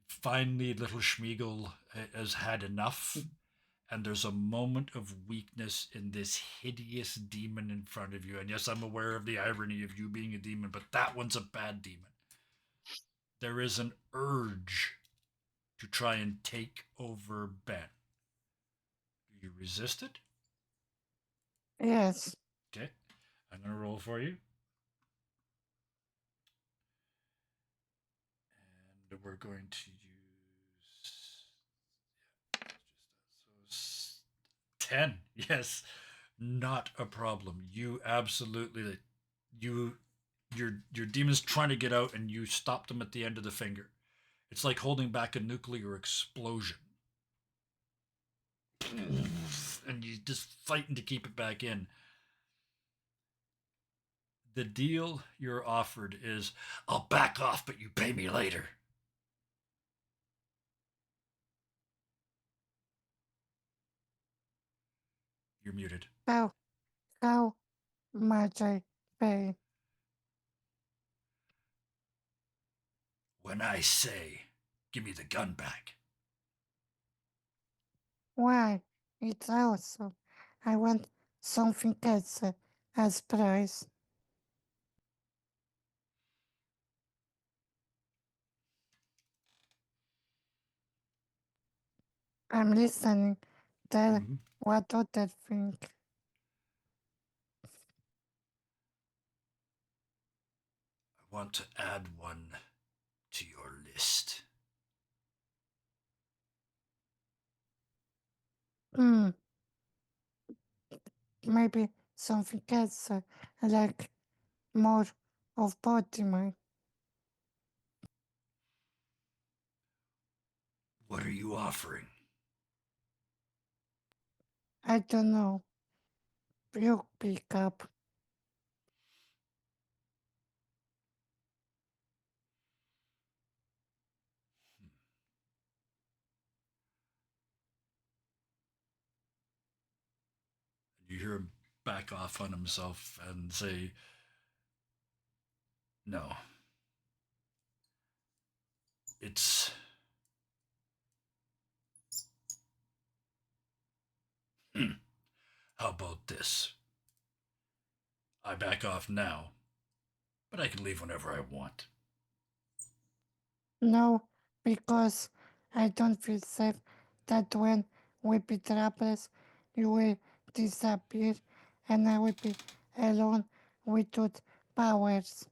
A: Finally, little Schmiegel has had enough. And there's a moment of weakness in this hideous demon in front of you. And yes, I'm aware of the irony of you being a demon, but that one's a bad demon. There is an urge to try and take over Ben. Do you resist it?
B: Yes.
A: Okay. I'm going to roll for you. we're going to use 10. Yes, not a problem. You absolutely your demon's trying to get out, and you stop them at the end of the finger. It's like holding back a nuclear explosion, and you're just fighting to keep it back in. The deal you're offered is, I'll back off, but you pay me later. You're muted.
B: How much I pay?
A: When I say, give me the gun back.
B: Why? It's awesome. I want something else as prize. I'm listening. Tell
A: Mhm.
B: what other thing.
A: I want to add one to your list.
B: Hmm. Maybe something else like more of body mind.
A: What are you offering?
B: I don't know. You pick up.
A: You hear him back off on himself and say, no. It's. How about this? I back off now, but I can leave whenever I want.
B: No, because I don't feel safe that when we be troubles, you will disappear and I will be alone without powers.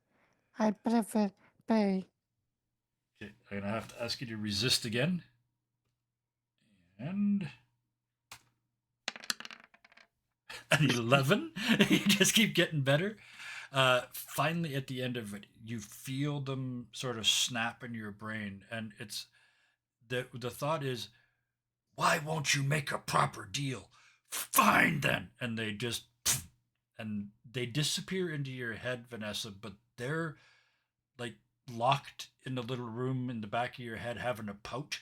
B: I prefer pay.
A: Okay, I'm gonna have to ask you to resist again. And an 11. You just keep getting better. Finally, at the end of it, you feel them sort of snap in your brain, and it's the thought is, why won't you make a proper deal? Fine then, and they just and they disappear into your head, Vanessa. But they're like locked in the little room in the back of your head, having a pout.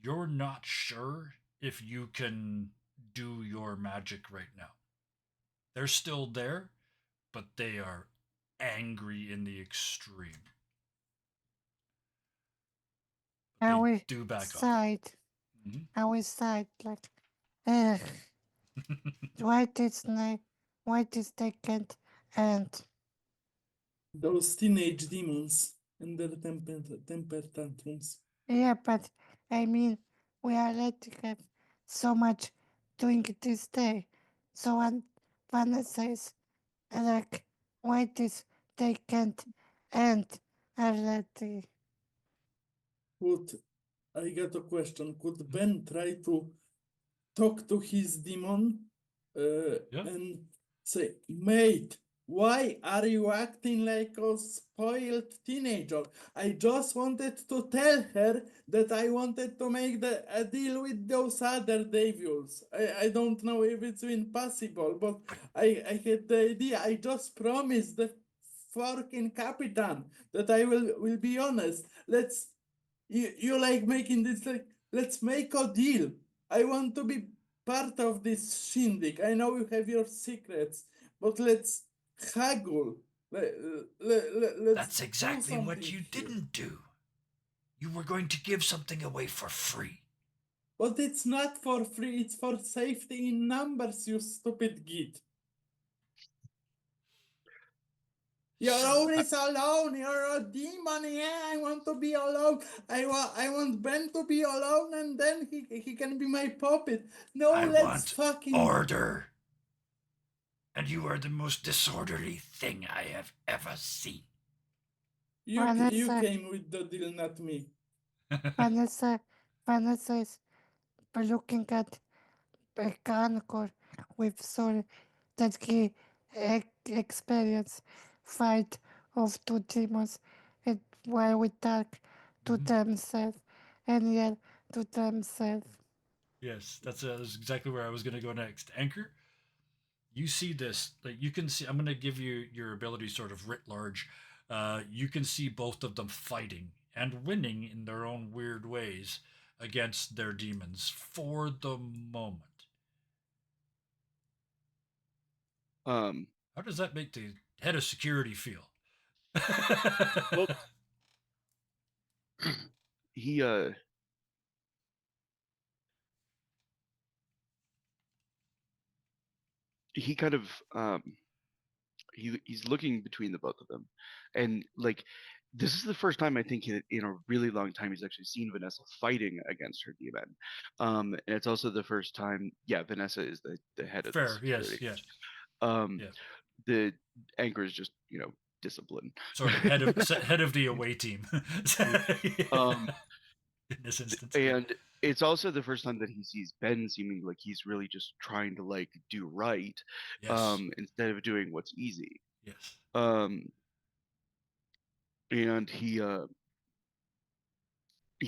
A: You're not sure if you can do your magic right now. They're still there, but they are angry in the extreme. But
B: I
A: they
B: will
A: do back off.
B: side.
A: Mhm.
B: I will side like, ugh, why this night? Why this they can't end?
C: Those teenage demons and their temper tantrums.
B: Yeah, but I mean, we already have so much doing this day. So when Vanessa says, like, why this they can't end already?
C: Could I got a question? Could Ben try to talk to his demon
A: Yeah.
C: and say, mate, why are you acting like a spoiled teenager? I just wanted to tell her that I wanted to make a deal with those other devils. I don't know if it's been possible, but I had the idea. I just promised the fucking Capitan that I will be honest. You like making this like, let's make a deal. I want to be part of this shindig. I know you have your secrets, but let's haggle. Let's
A: That's
C: do
A: exactly what
C: something
A: you
C: here.
A: didn't do. You were going to give something away for free.
C: But it's not for free, it's for safety in numbers, you stupid git. You're
A: So,
C: always alone. You're a demon. Yeah, I want to be alone. I want Ben to be alone, and then he can be my puppet. No,
A: I
C: let's
A: want
C: fucking
A: order. And you are the most disorderly thing I have ever seen.
C: You
B: Vanessa,
C: came with the deal, not me.
B: Vanessa, Vanessa is looking at a concord with soul that he experience fight of two demons and while we talk to themselves and yell to themselves.
A: Yes, that's exactly where I was going to go next. Anchor, you see this, like you can see. I'm going to give you your ability sort of writ large. You can see both of them fighting and winning in their own weird ways against their demons for the moment.
D: Um,
A: How does that make the head of security feel?
D: well, he he kind of he's looking between the both of them, and like this is the first time I think in a really long time he's actually seen Vanessa fighting against her demon. And it's also the first time, yeah, Vanessa is the head of the
A: Fair, yes,
D: security.
A: yeah,
D: Um,
A: yeah.
D: the anchor is just discipline.
A: Sort of head of the away team.
D: um,
A: In this instance, yeah.
D: and it's also the first time that he sees Ben seeming like he's really just trying to like do right,
A: Yes,
D: instead of doing what's easy.
A: yes,
D: Um, and he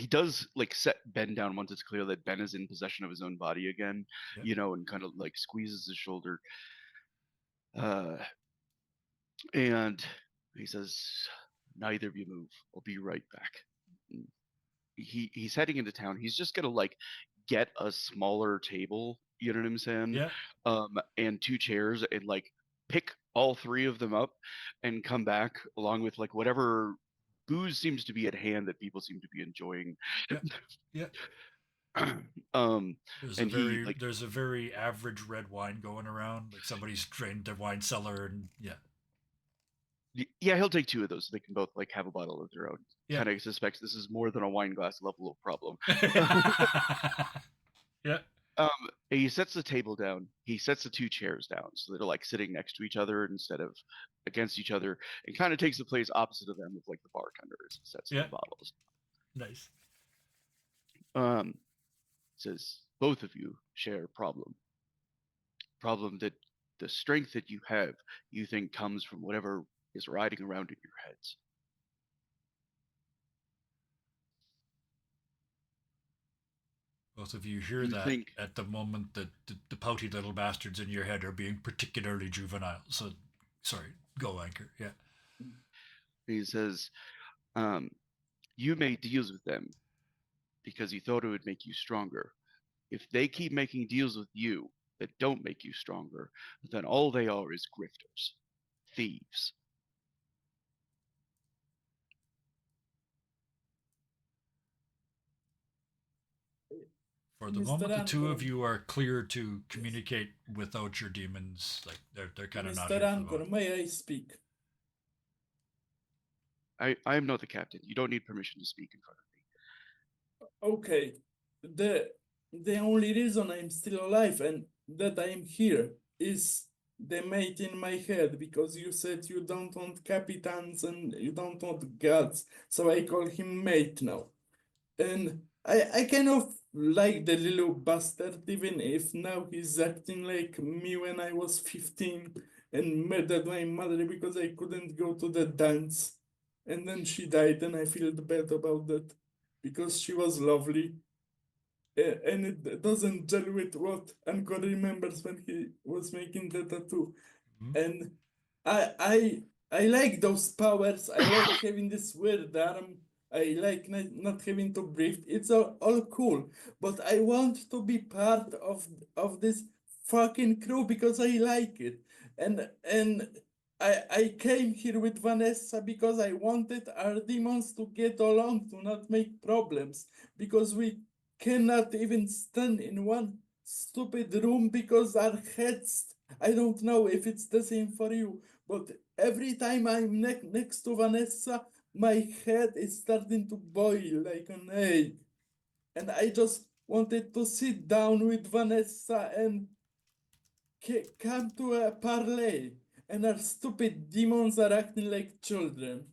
D: does like set Ben down once it's clear that Ben is in possession of his own body again,
A: yeah,
D: and kind of like squeezes his shoulder. Uh, and he says, "Neither of you move. I'll be right back." And he's heading into town. He's just gonna like get a smaller table. You know what I'm saying?
A: yeah,
D: And two chairs and like pick all three of them up and come back along with like whatever booze seems to be at hand that people seem to be enjoying.
A: yeah, yeah.
D: um
A: There's a
D: and he
A: very
D: like
A: there's a very average red wine going around. Like somebody's drained their wine cellar, and yeah,
D: yeah, he'll take two of those so they can both like have a bottle of their own.
A: yeah,
D: Kind of suspects this is more than a wine glass level of problem.
A: yeah,
D: He sets the table down. He sets the two chairs down so they're like sitting next to each other instead of against each other, and kind of takes the place opposite of them with like the bartenders, sets
A: yeah.
D: the bottles.
A: Nice.
D: Um, says both of you share a problem that the strength that you have you think comes from whatever is riding around in your heads.
A: Both of you hear
D: You
A: that
D: think
A: at the moment that the pouty little bastards in your head are being particularly juvenile. So, sorry, go Anchor. Yeah,
D: he says, um, you made deals with them because you thought it would make you stronger. If they keep making deals with you that don't make you stronger, then all they are is grifters, thieves.
A: for the
C: Mr.
A: moment, the two of
C: Anchor,
A: you are clear to
C: yes.
A: communicate without your demons. Like they're kind of not
C: Mr.
A: here for the
C: Anchor,
A: moment.
C: may I speak?
D: I am not the captain. You don't need permission to speak in front of me.
C: Okay, the only reason I'm still alive and that I'm here is the mate in my head, because you said you don't want captains and you don't want gods, so I call him mate now. And I kind of like the little bastard, even if now he's acting like me when I was 15 and murdered my mother because I couldn't go to the dance. And then she died, and I feel bad about that because she was lovely. And it doesn't gel with what Anko remembers when he was making the tattoo.
A: Mhm.
C: And I I I like those powers. I like having this weird arm. I like not having to breathe. It's all cool. But I want to be part of this fucking crew because I like it. And I came here with Vanessa because I wanted our demons to get along, to not make problems. Because we cannot even stand in one stupid room because our heads, I don't know if it's the same for you, but every time I'm next to Vanessa, my head is starting to boil like an egg. And I just wanted to sit down with Vanessa and come to a parlay. And our stupid demons are acting like children.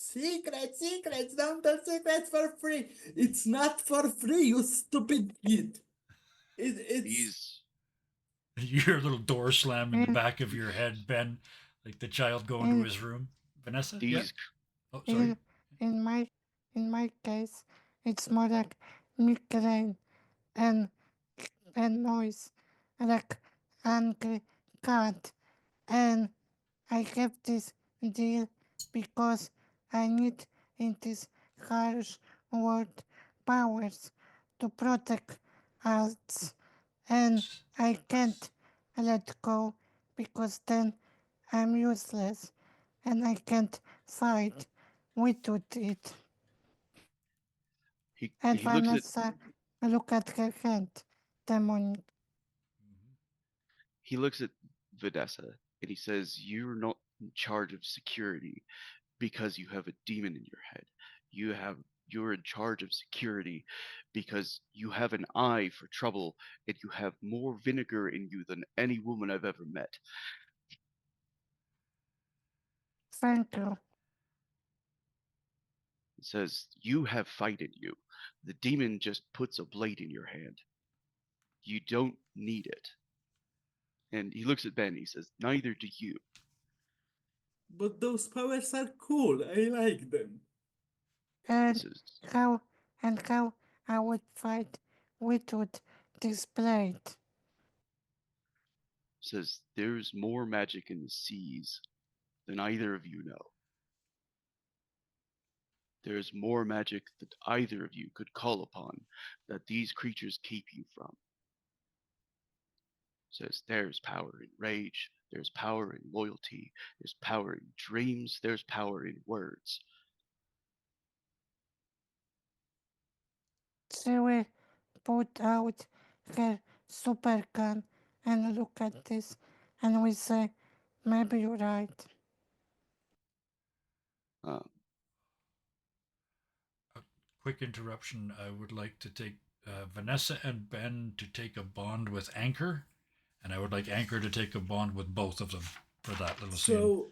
C: Secrets, don't tell secrets for free. It's not for free, you stupid kid. It's
A: You hear a little door slam in the
B: in
A: back of your head, Ben, like the child going to
B: in
A: his room. Vanessa? Yeah?
D: These
A: Oh, sorry.
B: in my case, it's more like migraine and noise, like angry cat, and I have this deal because I need in this harsh world powers to protect us, and I can't let go because then I'm useless and I can't fight without it. And
D: he looks at
B: Vanessa, look at her hand, demonic.
D: he looks at Vanessa and he says, "You're not in charge of security because you have a demon in your head. You're in charge of security because you have an eye for trouble and you have more vinegar in you than any woman I've ever met."
B: Thank you.
D: It says, "You have fight in you. The demon just puts a blade in your hand. You don't need it." And he looks at Ben and he says, "Neither do you."
C: but those powers are cool. I like them.
D: He
B: And
D: says,
B: how how I would fight without this blade.
D: "There's more magic in the seas than either of you know. There's more magic that either of you could call upon that these creatures keep you from." "There's power in rage, there's power in loyalty, there's power in dreams, there's power in words."
B: She will put out her super gun and look at this and we say, maybe you're right.
D: Um,
A: Quick interruption. I would like to take Vanessa and Ben to take a bond with Anchor, and I would like Anchor to take a bond with both of them for that little scene.
C: So,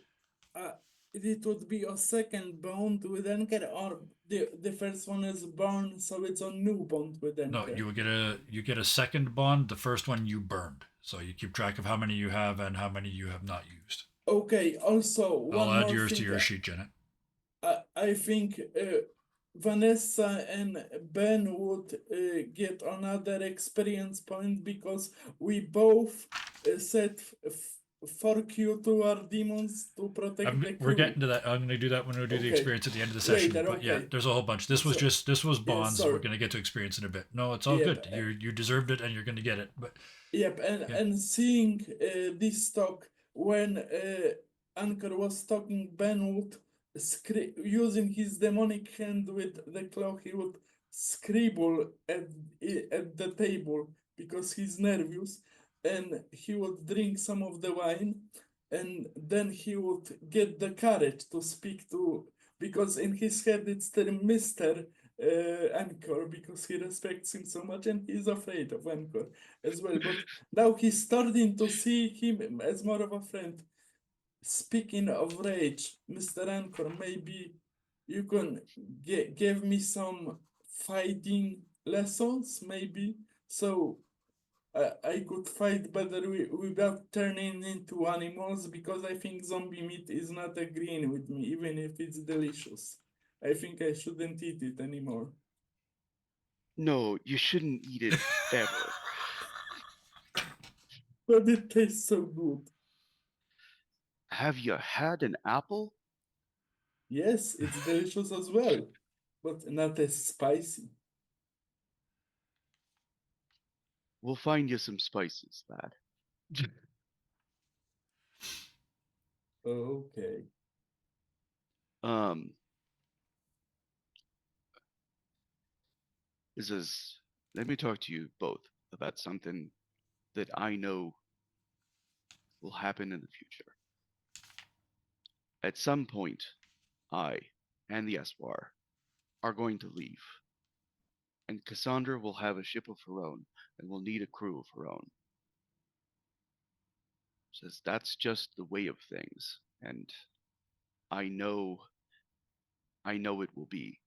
C: it would be a second bond with Anchor, or the first one is born, so it's a new bond with
A: No,
C: Anchor.
A: you get a second bond. The first one you burned, so you keep track of how many you have and how many you have not used.
C: Okay, also,
A: I'll
C: one
A: add
C: more
A: yours to
C: thing.
A: your sheet, Janet.
C: I think Vanessa and Ben would get another experience point because we both set fuck you to our demons to protect the
A: We're
C: crew.
A: getting to that. I'm going to do that when we do the
C: Okay.
A: experience at the end of the session.
C: Later,
A: but yeah,
C: okay.
A: there's a whole bunch. This was
C: So-
A: bonds.
C: sorry.
A: We're going to get to experience in a bit. No, it's all
C: Yep,
A: good. You deserved it, and you're going to get it. But
C: Yep, and seeing this talk when Anchor was talking, Ben would using his demonic hand with the claw, he would scribble at the table because he's nervous, and he would drink some of the wine, and then he would get the courage to speak to, because in his head it's still Mr. Anchor, because he respects him so much and he's afraid of Anchor as well. But now he's starting to see him as more of a friend. Speaking of rage, Mr. Anchor, maybe you can give me some fighting lessons, maybe, so I could fight better without turning into animals, because I think zombie meat is not agreeing with me, even if it's delicious. I think I shouldn't eat it anymore.
D: "No, you shouldn't eat it ever."
C: But it tastes so good.
D: "Have you had an apple?"
C: Yes, it's delicious as well, but not as spicy.
D: "We'll find you some spices, lad."
C: Okay.
D: Um, this is, "Let me talk to you both about something that I know will happen in the future. At some point, I and the Espoir are going to leave, and Cassandra will have a ship of her own and will need a crew of her own." That's just the way of things, and I know I know it will be.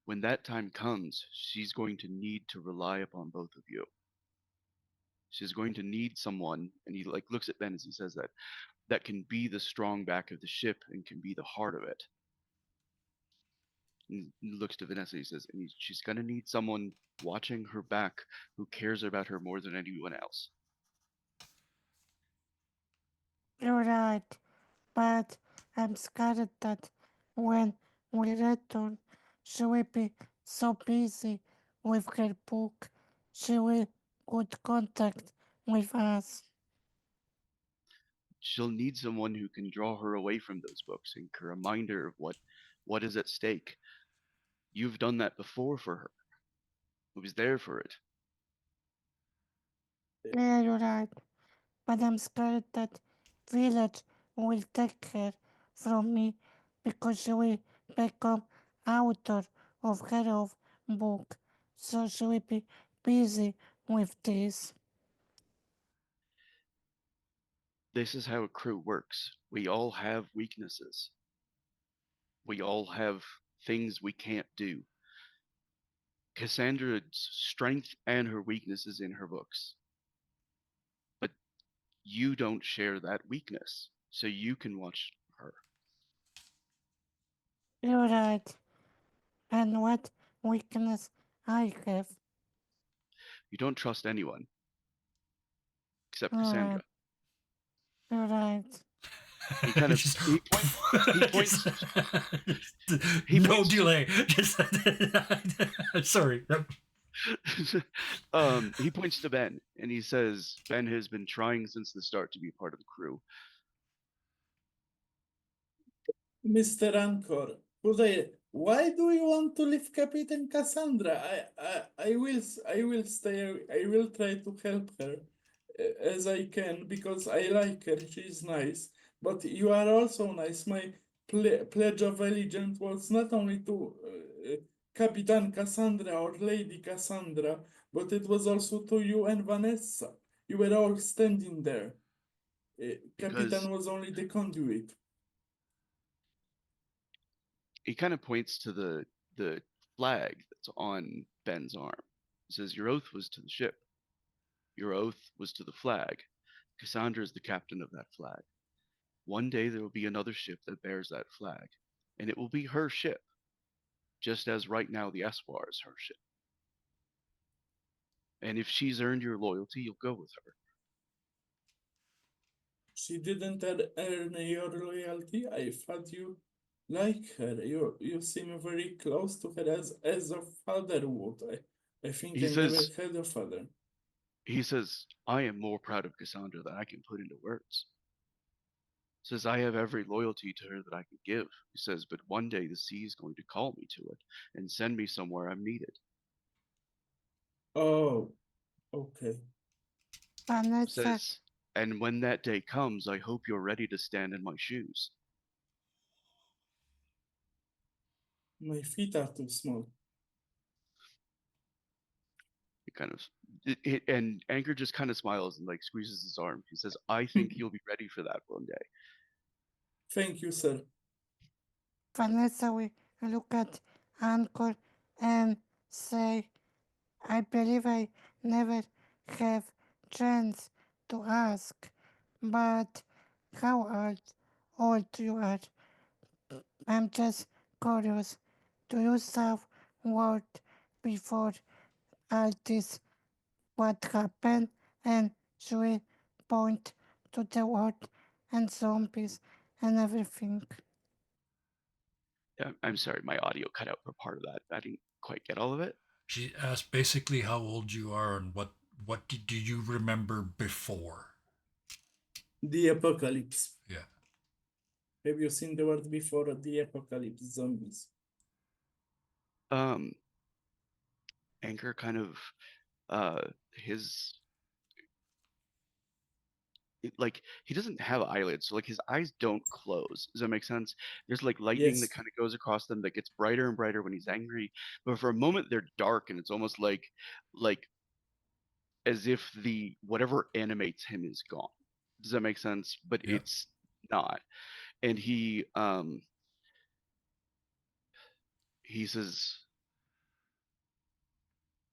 D: When that time comes, she's going to need to rely upon both of you. She's going to need someone, and he like looks at Ben as he says that, that can be the strong back of the ship and can be the heart of it. And he looks to Vanessa. He says, and she's going to need someone watching her back who cares about her more than anyone else.
B: You're right, but I'm scared that when we return, she will be so busy with her book, she will good contact with us.
D: She'll need someone who can draw her away from those books and a reminder of what is at stake. You've done that before for her. Who was there for it.
B: Yeah, you're right, but I'm scared that village will take her from me because she will become author of her own book, so she will be busy with this.
D: This is how a crew works. We all have weaknesses. We all have things we can't do. Cassandra's strength and her weaknesses in her books. But you don't share that weakness, so you can watch her.
B: You're right, and what weakness I have.
D: You don't trust anyone except
B: Alright,
D: Cassandra.
B: you're right.
D: He kind of
A: Just-
D: he points he
A: no
D: points to-
A: delay. Sorry.
D: he points to Ben and he says, Ben has been trying since the start to be part of the crew.
C: Mr. Anchor, why do you want to leave Captain Cassandra? I will stay. I will try to help her as I can because I like her. She's nice, but you are also nice. My pledge of allegiance was not only to Capitan Cassandra or Lady Cassandra, but it was also to you and Vanessa. You were all standing there.
D: Because
C: Capitan was only the conduit.
D: he kind of points to the flag that's on Ben's arm. He says, your oath was to the ship. Your oath was to the flag. Cassandra is the captain of that flag. One day there will be another ship that bears that flag, and it will be her ship, just as right now the Espoir is her ship. And if she's earned your loyalty, you'll go with her.
C: She didn't earn your loyalty. I thought you like her. You seem very close to her as a father would. I think
D: He
C: I never
D: says,
C: had a father.
D: I am more proud of Cassandra than I can put into words. Says, I have every loyalty to her that I can give. He says, but one day the sea is going to call me to it and send me somewhere I'm needed.
C: Oh, okay.
B: Vanessa,
D: Says, and when that day comes, I hope you're ready to stand in my shoes.
C: My feet are too small.
D: He kind of, and Anchor just kind of smiles and like squeezes his arm. He says, I think you'll be ready for that one day.
C: Thank you, sir.
B: Vanessa will look at Uncle and say, I believe I never have chance to ask, but how old you are? I'm just curious. Do you serve word before all this what happened? And she will point to the world and zombies and everything.
D: I'm sorry, my audio cut out for part of that. I didn't quite get all of it.
A: She asked basically how old you are and what do you remember before?
C: The apocalypse.
A: Yeah.
C: Have you seen the word before the apocalypse zombies?
D: Anchor kind of his like he doesn't have eyelids, so like his eyes don't close. Does that make sense? There's like lightning that
C: Yes.
D: kind of goes across them that gets brighter and brighter when he's angry, but for a moment they're dark and it's almost like as if the whatever animates him is gone. Does that make sense? But
A: Yeah.
D: it's not. And he he says,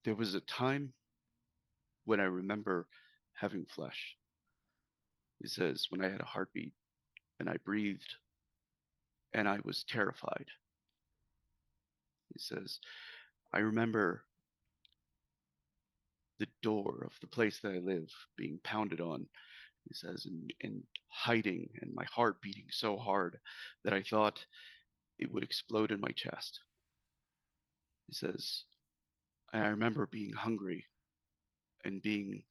D: there was a time when I remember having flesh. He says, when I had a heartbeat and I breathed and I was terrified. He says, I remember the door of the place that I live being pounded on, he says, and hiding, and my heart beating so hard that I thought it would explode in my chest. He says, I remember being hungry and being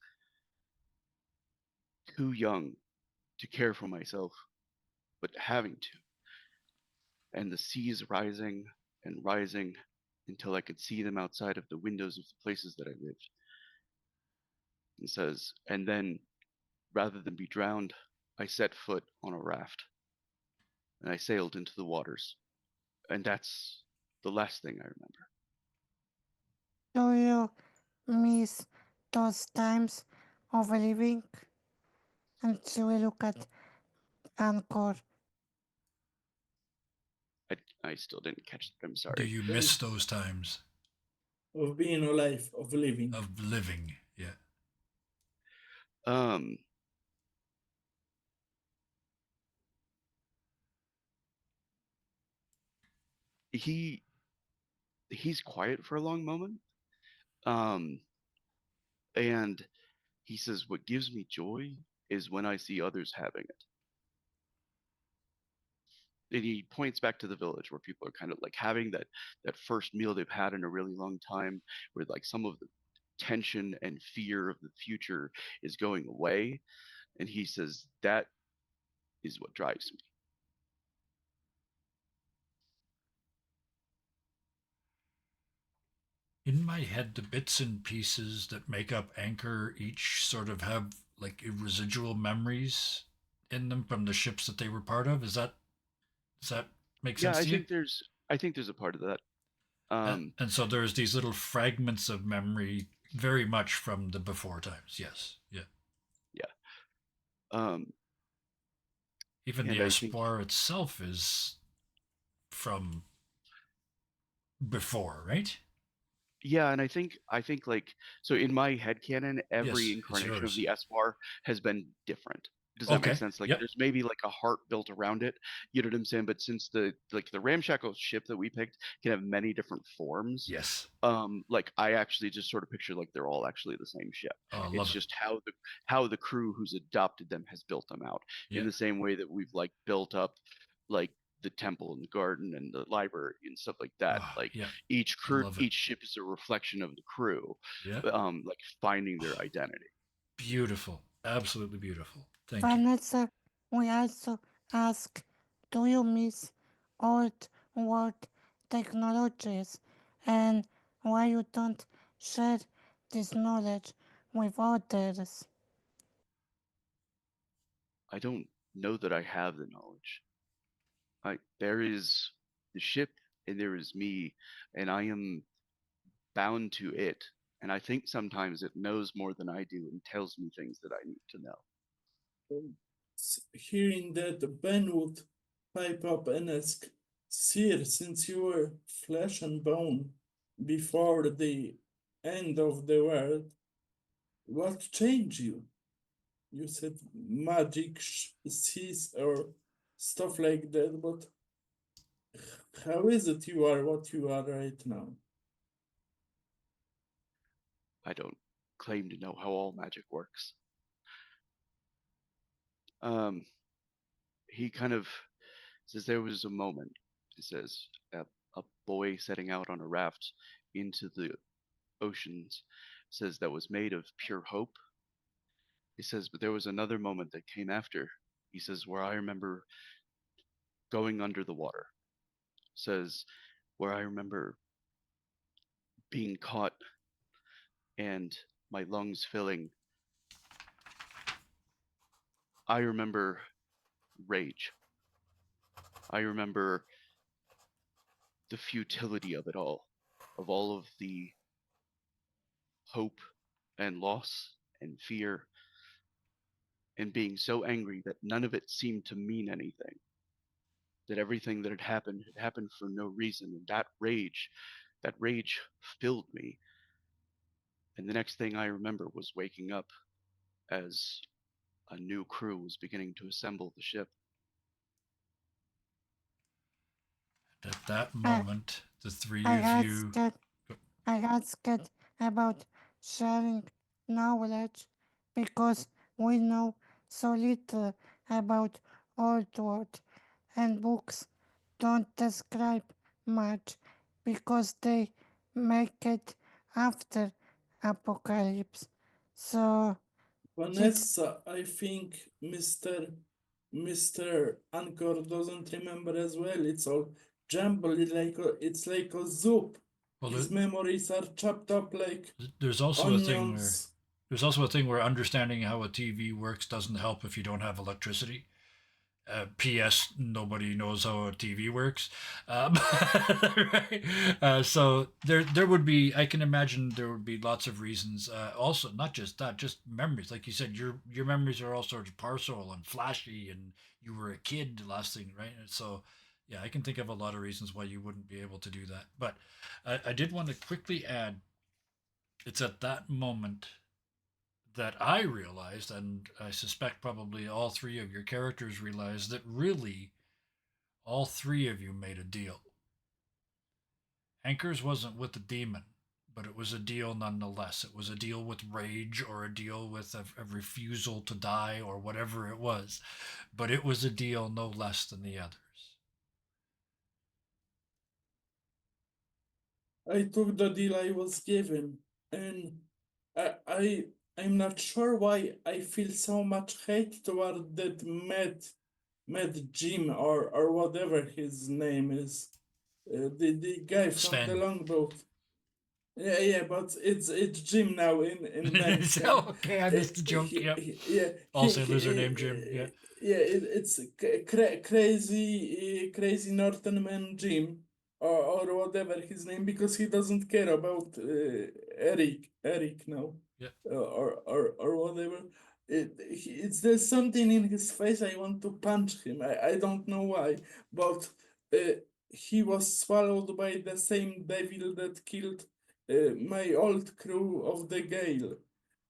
D: too young to care for myself, but having to, and the seas rising and rising until I could see them outside of the windows of the places that I lived. He says, and then rather than be drowned, I set foot on a raft and I sailed into the waters. And that's the last thing I remember.
B: Do you miss those times of living? And she will look at Angkor.
D: I still didn't catch it. I'm
A: Do
D: sorry.
A: you miss those times
C: Of being alive, of living.
A: of living? Yeah.
D: Um, he he's quiet for a long moment. Um, and he says, what gives me joy is when I see others having it. And he points back to the village where people are kind of like having that first meal they've had in a really long time, where like some of the tension and fear of the future is going away. And he says that is what drives me.
A: In my head, the bits and pieces that make up Anchor each sort of have like residual memories in them from the ships that they were part of. Does that make
D: Yeah,
A: sense to you?
D: I think there's a part of that.
A: And so there's these little fragments of memory, very much from the before times. Yes, yeah.
D: Yeah. Um,
A: Even the
D: and I think
A: Espoir itself is from before, right?
D: Yeah, and I think like so in my head canon, every
A: Yes, it's
D: incarnation of
A: yours.
D: the Espoir has been different. Does that make
A: Okay.
D: sense? Like
A: Yep.
D: there's maybe like a heart built around it. You know what I'm saying? But since the ramshackle ship that we picked can have many different forms,
A: Yes.
D: like I actually just sort of picture like they're all actually the same ship.
A: Oh, I
D: It's
A: love it.
D: just how the crew who's adopted them has built them out in
A: Yeah.
D: the same way that we've like built up like the temple and the garden and the library and stuff like that.
A: Oh,
D: Like
A: yeah. I
D: crew,
A: love it.
D: each ship is a reflection of the crew,
A: Yeah.
D: like finding their identity.
A: Beautiful. Absolutely beautiful. Thank you.
B: Vanessa, we also ask, do you miss old world technologies and why you don't share this knowledge with others?
D: I don't know that I have the knowledge. There is the ship and there is me, and I am bound to it. And I think sometimes it knows more than I do and tells me things that I need to know.
C: Hearing that, Ben would pipe up and ask, Sir, since you were flesh and bone before the end of the world, what changed you? You said magic, seas, or stuff like that, but how is it you are what you are right now?
D: I don't claim to know how all magic works. Um, he kind of says there was a moment. He says a boy setting out on a raft into the oceans says that was made of pure hope. He says, but there was another moment that came after. He says, where I remember going under the water. Says, where I remember being caught and my lungs filling. I remember rage. I remember the futility of it all, of all of the hope and loss and fear, and being so angry that none of it seemed to mean anything. that everything that had happened for no reason, and that rage filled me. And the next thing I remember was waking up as a new crew was beginning to assemble the ship.
A: At that
B: I,
A: moment, the three
B: I
A: of
B: got
A: you.
B: scared. I got scared about sharing knowledge because we know so little about old world and books don't describe much because they make it after apocalypse. So it's
C: Vanessa, I think Mr. Anchor doesn't remember as well. It's all jumbled. It's like a soup.
A: Well,
C: His memories are chopped up like
A: there's also a thing where
C: onions.
A: understanding how a TV works doesn't help if you don't have electricity. P.S. Nobody knows how a TV works, right? So there would be. I can imagine there would be lots of reasons. Also, not just that, just memories. Like you said, your memories are all sorts of partial and flashy, and you were a kid. Last thing, right? So, yeah, I can think of a lot of reasons why you wouldn't be able to do that. But I did want to quickly add. It's at that moment that I realized, and I suspect probably all three of your characters realized, that really all three of you made a deal. Anchors wasn't with the demon, but it was a deal nonetheless. It was a deal with rage or a deal with a refusal to die or whatever it was. But it was a deal no less than the others.
C: I took the deal I was given, and I'm not sure why I feel so much hate toward that Mad Jim or whatever his name is, the guy from the
A: Sven.
C: longboat. Yeah, but it's Jim now in Man's
A: So,
C: Camp.
A: okay, I missed the joke. Yep.
C: Yeah,
A: All sailors are named Jim. Yeah.
C: yeah, it's crazy Northern man Jim or whatever his name because he doesn't care about Eric now,
A: Yeah.
C: or whatever. It's there's something in his face. I want to punch him. I don't know why, but he was swallowed by the same devil that killed my old crew of the Gale,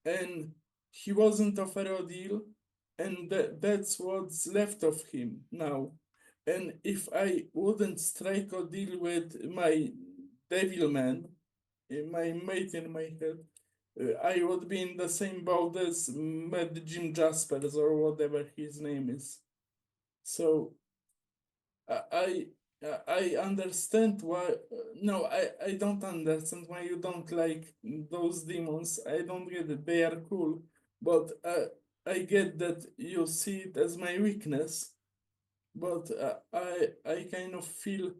C: and he wasn't offered a deal, and that's what's left of him now. And if I wouldn't strike a deal with my devil man, my mate in my head, I would be in the same boat as Mad Jim Jaspers or whatever his name is. So I I understand why. No, I don't understand why you don't like those demons. I don't get it. They are cool, but I get that you see it as my weakness. But I kind of feel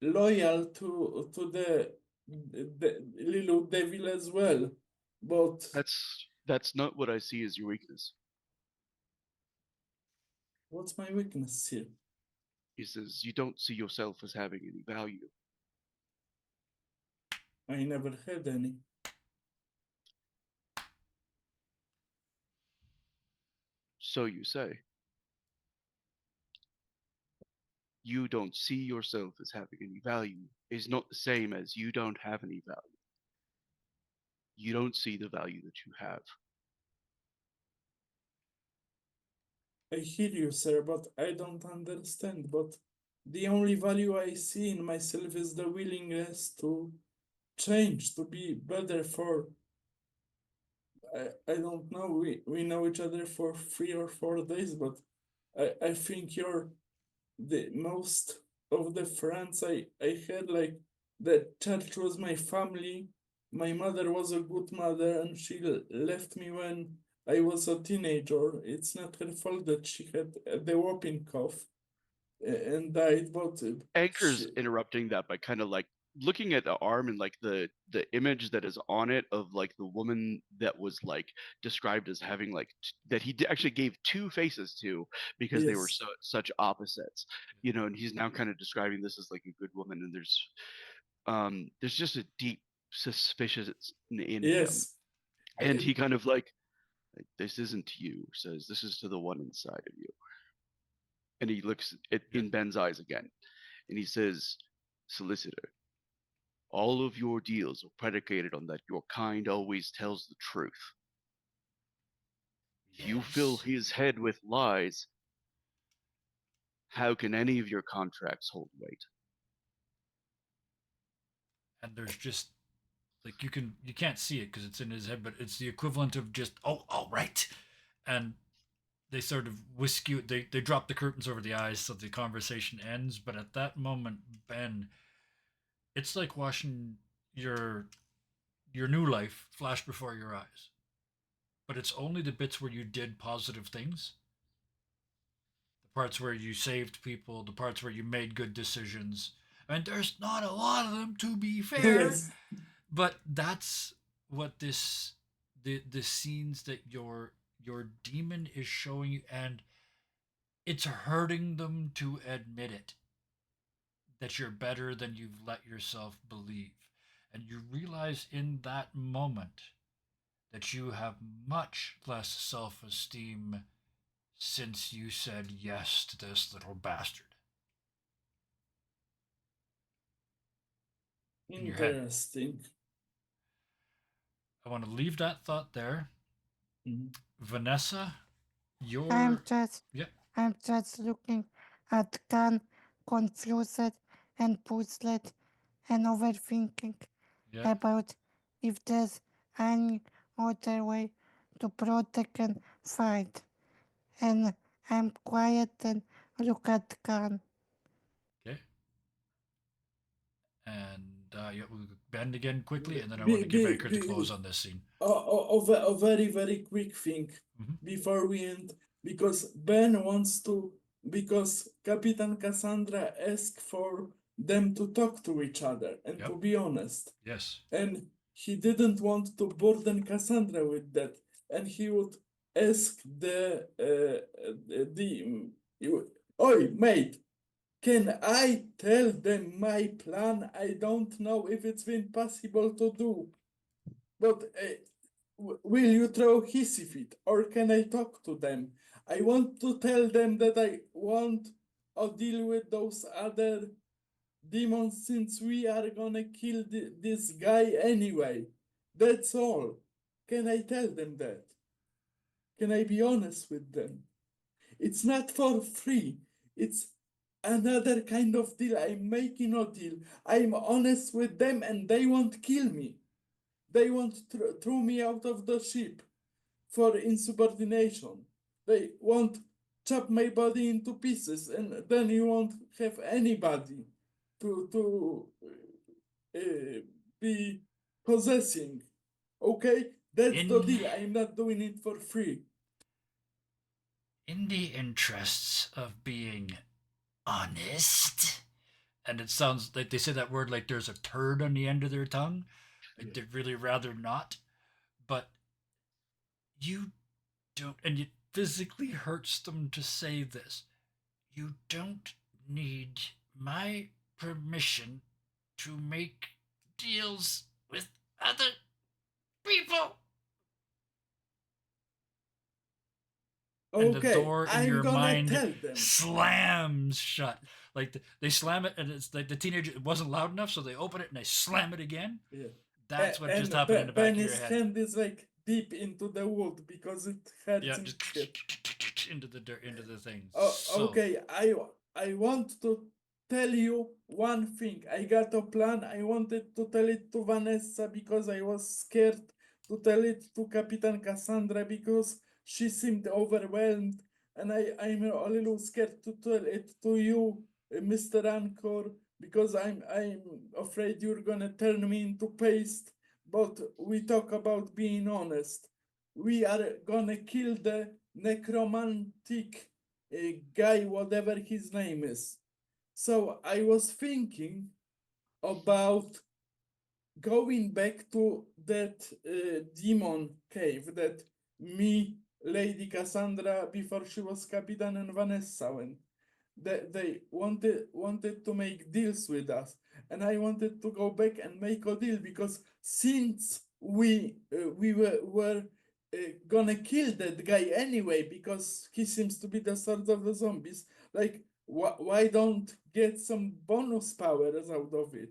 C: loyal to the little devil as well. But
D: That's not what I see as your weakness.
C: what's my weakness here?
D: He says you don't see yourself as having any value.
C: I never had any.
D: So you say. You don't see yourself as having any value is not the same as you don't have any value. You don't see the value that you have.
C: I hear you, sir, but I don't understand. But the only value I see in myself is the willingness to change, to be better for. I don't know. We know each other for 3 or 4 days, but I think you're the most of the friends I had. Like the church was my family. My mother was a good mother, and she left me when I was a teenager. It's not her fault that she had the whooping cough and died, but
D: Anchor's
C: she,
D: interrupting that by kind of like looking at the arm and like the image that is on it of like the woman that was like described as having like that he actually gave two faces to because they were
C: yes,
D: such opposites, you know, and he's now kind of describing this as like a good woman, and there's just a deep suspicion in him,
C: yes,
D: and
C: uh,
D: he kind of, like, this isn't to you, says, this is to the one inside of you. And he looks in Ben's eyes again, and he says, "Solicitor, all of your deals are predicated on that your kind always tells the truth. If you fill his head with lies, how can any of your contracts hold weight?"
A: And there's just like you can't see it because it's in his head, but it's the equivalent of just all right, and they sort of whisk you. They drop the curtains over the eyes so the conversation ends. But at that moment, Ben, it's like watching your your new life flash before your eyes. But it's only the bits where you did positive things, the parts where you saved people, the parts where you made good decisions. And there's not a lot of them, to be fair.
C: Yes.
A: But that's what the scenes that your demon is showing you, and it's hurting them to admit it, that you're better than you've let yourself believe. And you realize in that moment that you have much less self-esteem since you said yes to this little bastard in your head.
C: Interesting.
A: I want to leave that thought there.
C: Mhm.
A: Vanessa,
B: I'm
A: your
B: just
A: yep.
B: I'm just looking at Khan, confused and puzzled and overthinking
A: Yeah.
B: about if there's any other way to protect and fight. And I'm quiet and look at Khan.
A: Okay. And yeah, we'll bend again quickly, and then I
C: Be,
A: want to give
C: be,
A: Anchor to close
C: be,
A: on this scene.
C: a very, very quick thing
A: Mhm.
C: before we end, because Ben wants to, because Capitan Cassandra asked for them to talk to each other and to
A: Yep.
C: be honest.
A: Yes.
C: And he didn't want to burden Cassandra with that. And he would ask Oi, mate, can I tell them my plan? I don't know if it's been possible to do. But will you throw hissy fit, or can I talk to them? I want to tell them that I want to deal with those other demons since we are gonna kill this guy anyway. That's all. Can I tell them that? Can I be honest with them? It's not for free. It's another kind of deal. I'm making a deal. I'm honest with them and they won't kill me. They won't throw me out of the ship for insubordination. They won't chop my body into pieces, and then you won't have anybody to be possessing. Okay, that's the
A: In
C: deal. I'm not doing it for free.
A: in the interests of being honest, and it sounds like they say that word like there's a turd on the end of their tongue.
C: Yeah.
A: They'd really rather not, but you don't, and it physically hurts them to say this. You don't need my permission to make deals with other people. And the
C: Okay,
A: door in
C: I'm
A: your
C: gonna
A: mind
C: tell them.
A: slams shut. Like they slam it, and it's like the teenager, it wasn't loud enough, so they open it and they slam it again.
C: Yeah.
A: That's what just
C: And
A: happened in the back of your
C: Benny's
A: head.
C: hand is like deep into the wood because it hurts
A: Yeah,
C: him.
A: just into the dirt, into the thing.
C: Oh,
A: So
C: okay, I want to tell you one thing. I got a plan. I wanted to tell it to Vanessa because I was scared to tell it to Capitan Cassandra because she seemed overwhelmed, and I'm a little scared to tell it to you, Mr. Anchor, because I'm afraid you're gonna turn me into paste. But we talk about being honest. We are gonna kill the necromantic guy, whatever his name is. So I was thinking about going back to that demon cave that me, Lady Cassandra, before she was Capitan, and Vanessa went. They wanted to make deals with us, and I wanted to go back and make a deal because since we were gonna kill that guy anyway because he seems to be the sort of the zombies. Like, why don't get some bonus powers out of it?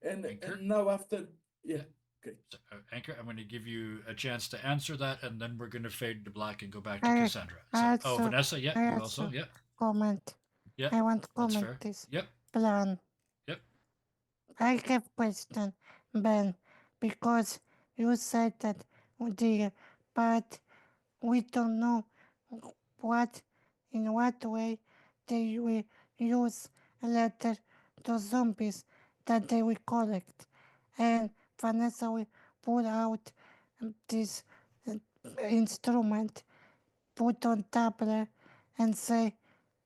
A: Anchor?
C: And now after, yeah, okay.
A: So, Anchor, I'm going to give you a chance to answer that, and then we're going to fade to black and go back to
B: I,
A: Cassandra. So,
B: I
A: oh,
B: also,
A: Vanessa, yeah,
B: I
A: you also,
B: also
A: yeah,
B: comment.
A: yeah,
B: I want to
A: that's
B: comment
A: fair.
B: this
A: Yep,
B: plan.
A: yep.
B: I have question, Ben, because you said that the but we don't know what in what way they will use a letter to zombies that they will collect. And Vanessa will pull out this uh, instrument, put on tablet, and say,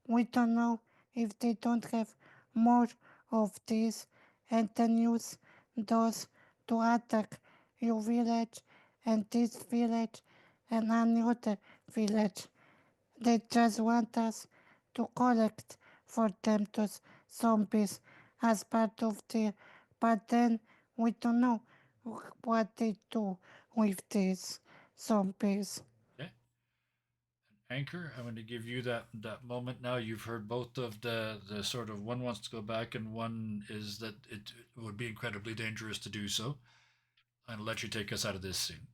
B: we don't know if they don't have more of these, and then use those to attack your village and this village and any other village. They just want us to collect for them those zombies as part of the. But then we don't know what they do with these zombies.
A: Okay. Anchor, I'm going to give you that moment now. You've heard both of the sort of one wants to go back, and one is that it would be incredibly dangerous to do so. I'm going to let you take us out of this scene.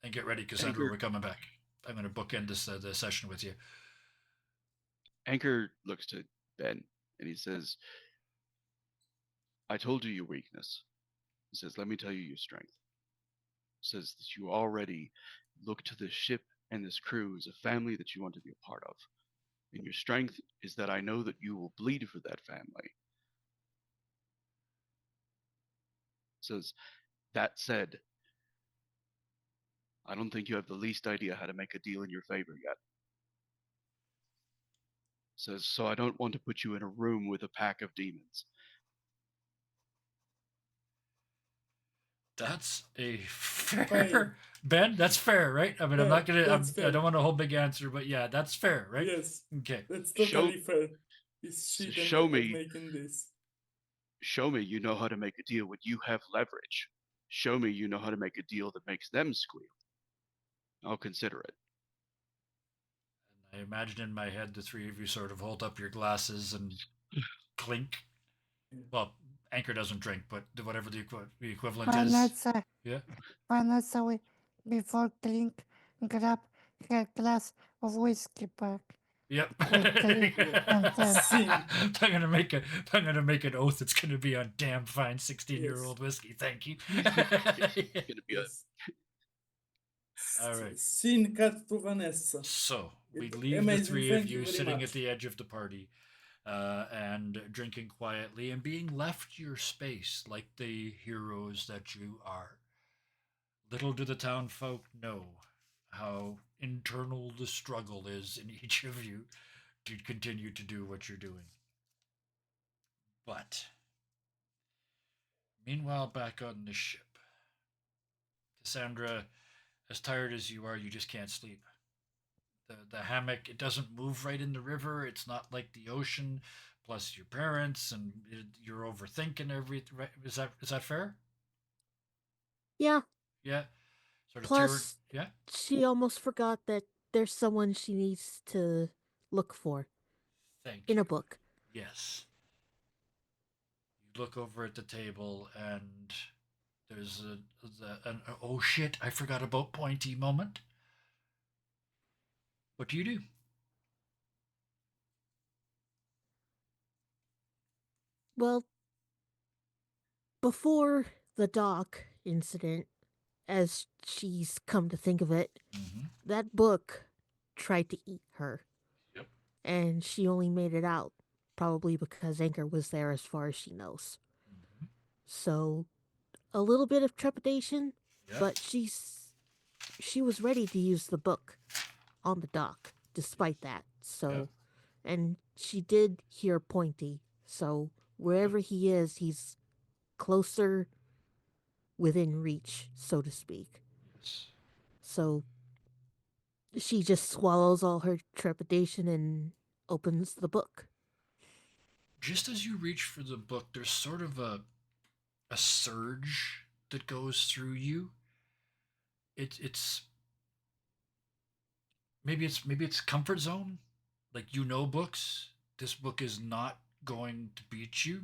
A: And get ready, Cassandra,
D: Anchor
A: we're coming back. I'm going to bookend this session with you.
D: Anchor looks to Ben and he says, I told you your weakness. He says, let me tell you your strength. He says that you already look to this ship and this crew as a family that you want to be a part of. And your strength is that I know that you will bleed for that family. Says, that said, I don't think you have the least idea how to make a deal in your favor yet. Says, so I don't want to put you in a room with a pack of demons.
A: That's a fair
C: Fair.
A: Ben. That's fair, right? I mean, I'm
C: Yeah,
A: not gonna.
C: that's
A: I
C: fair.
A: don't want a whole big answer, but yeah, that's fair, right?
C: Yes,
A: Okay.
C: that's
D: Show-
C: totally fair. Is she
D: So
C: the
D: show
C: one
D: me.
C: making this?
D: Show me you know how to make a deal when you have leverage. Show me you know how to make a deal that makes them squeal. I'll consider it.
A: And I imagine in my head the three of you sort of hold up your glasses and clink. Well, Anchor doesn't drink, but whatever the equivalent is.
B: Vanessa,
A: Yeah.
B: Vanessa will, before Clink, grab her glass of whiskey back.
A: Yep.
B: Quickly, and then
C: Scene.
A: I'm gonna make an oath. It's gonna be on damn fine 16-year-old whiskey. Thank you.
D: It's gonna be
C: Yes.
A: All right.
C: Scene cut to Vanessa.
A: So we
C: It-
A: leave the
C: amazing,
A: three of
C: thank you
A: you
C: very
A: sitting
C: much.
A: at the edge of the party, and drinking quietly and being left your space like the heroes that you are. Little do the town folk know how internal the struggle is in each of you to continue to do what you're doing. But meanwhile, back on the ship, Cassandra, as tired as you are, you just can't sleep. The hammock, it doesn't move right in the river. It's not like the ocean. Plus your parents, and you're overthinking everything. Right? Is that fair?
E: Yeah.
A: Yeah. Sort of
E: Plus,
A: yeah.
E: she almost forgot that there's someone she needs to look for
A: Thank
E: in
A: you.
E: a book.
A: Yes. You look over at the table, and there's an oh shit, I forgot about Pointy moment. What do you do?
E: Well, before the dock incident, as she's come to think of it,
A: Mm-hmm.
E: that book tried to eat her.
A: Yep.
E: And she only made it out, probably because Anchor was there as far as she knows.
A: Mm-hmm.
E: So, a little bit of trepidation,
A: Yeah.
E: but she was ready to use the book on the dock despite that. So, and she did hear Pointy. So, wherever he is, he's closer within reach, so to speak.
A: Yes.
E: So, she just swallows all her trepidation and opens the book.
A: Just as you reach for the book, there's sort of a surge that goes through you. It's maybe it's comfort zone. like books. This book is not going to beat you.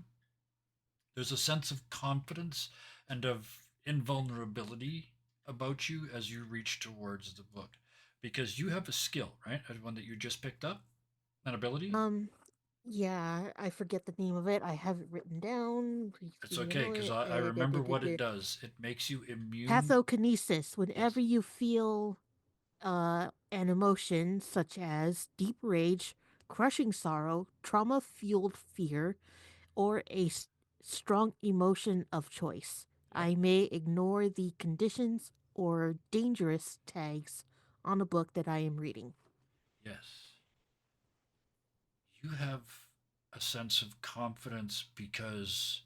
A: There's a sense of confidence and of invulnerability about you as you reach towards the book because you have a skill, right? One that you just picked up, an ability.
E: Um, yeah, I forget the name of it. I have it written down. Please
A: It's
E: give me a
A: okay because I remember what it
E: moment.
A: does. It makes you immune.
E: Pathokinesis. Whenever
A: Yes.
E: you feel an emotion such as deep rage, crushing sorrow, trauma fueled fear, or strong emotion of choice,
A: Yep.
E: I may ignore the conditions or dangerous tags on a book that I am reading.
A: Yes. You have a sense of confidence because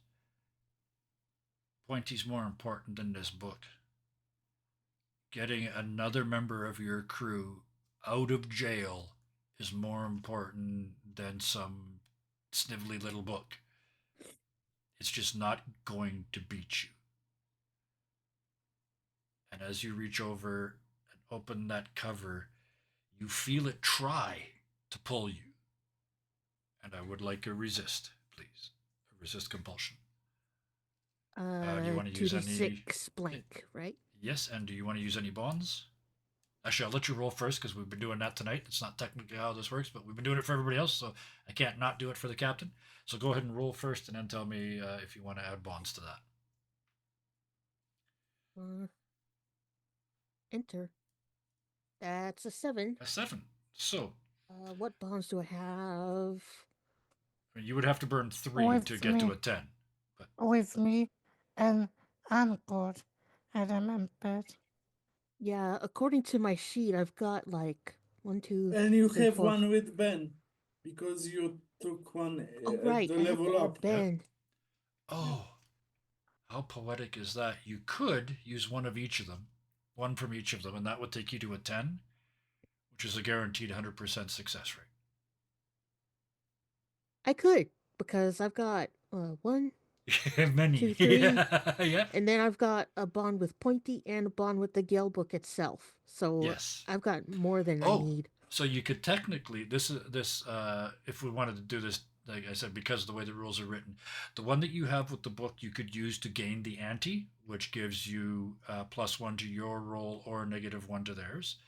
A: Pointy's more important than this book. Getting another member of your crew out of jail is more important than some snivelly little book. It's just not going to beat you. And as you reach over and open that cover, you feel it try to pull you. And I would like a resist, please. A resist compulsion. Do you want to use any?
E: 2d6 blank, right?
A: Yes, and do you want to use any bonds? Actually, I'll let you roll first because we've been doing that tonight. It's not technically how this works, but we've been doing it for everybody else, so I can't not do it for the captain. So go ahead and roll first, and then tell me if you want to add bonds to that.
E: Enter. That's a 7.
A: A 7. So
E: What bonds do I have?
A: I mean, you would have to burn 3 to
B: With
A: get to
B: me,
A: a 10. But
B: with me, and Encore. I remember.
E: Yeah, according to my sheet, I've got like 1, 2,
C: And you
E: 3,
C: have
E: 4.
C: one with Ben because you took one
E: Oh,
C: at
E: right.
C: the
E: I have to
C: level
E: add
C: up.
E: Ben.
A: oh, how poetic is that? You could use one of each of them, one from each of them, and that would take you to a 10, which is a guaranteed 100% success rate.
E: I could, because I've got 1,
A: Many.
E: 2, 3,
A: Yeah.
E: and then I've got a bond with Pointy and a bond with the Gale book itself. So
A: Yes.
E: I've got more than I
A: Oh,
E: need.
A: so you could technically this if we wanted to do this, like I said, because of the way the rules are written, the one that you have with the book you could use to gain the ante, which gives you +1 to your roll or -1 to theirs.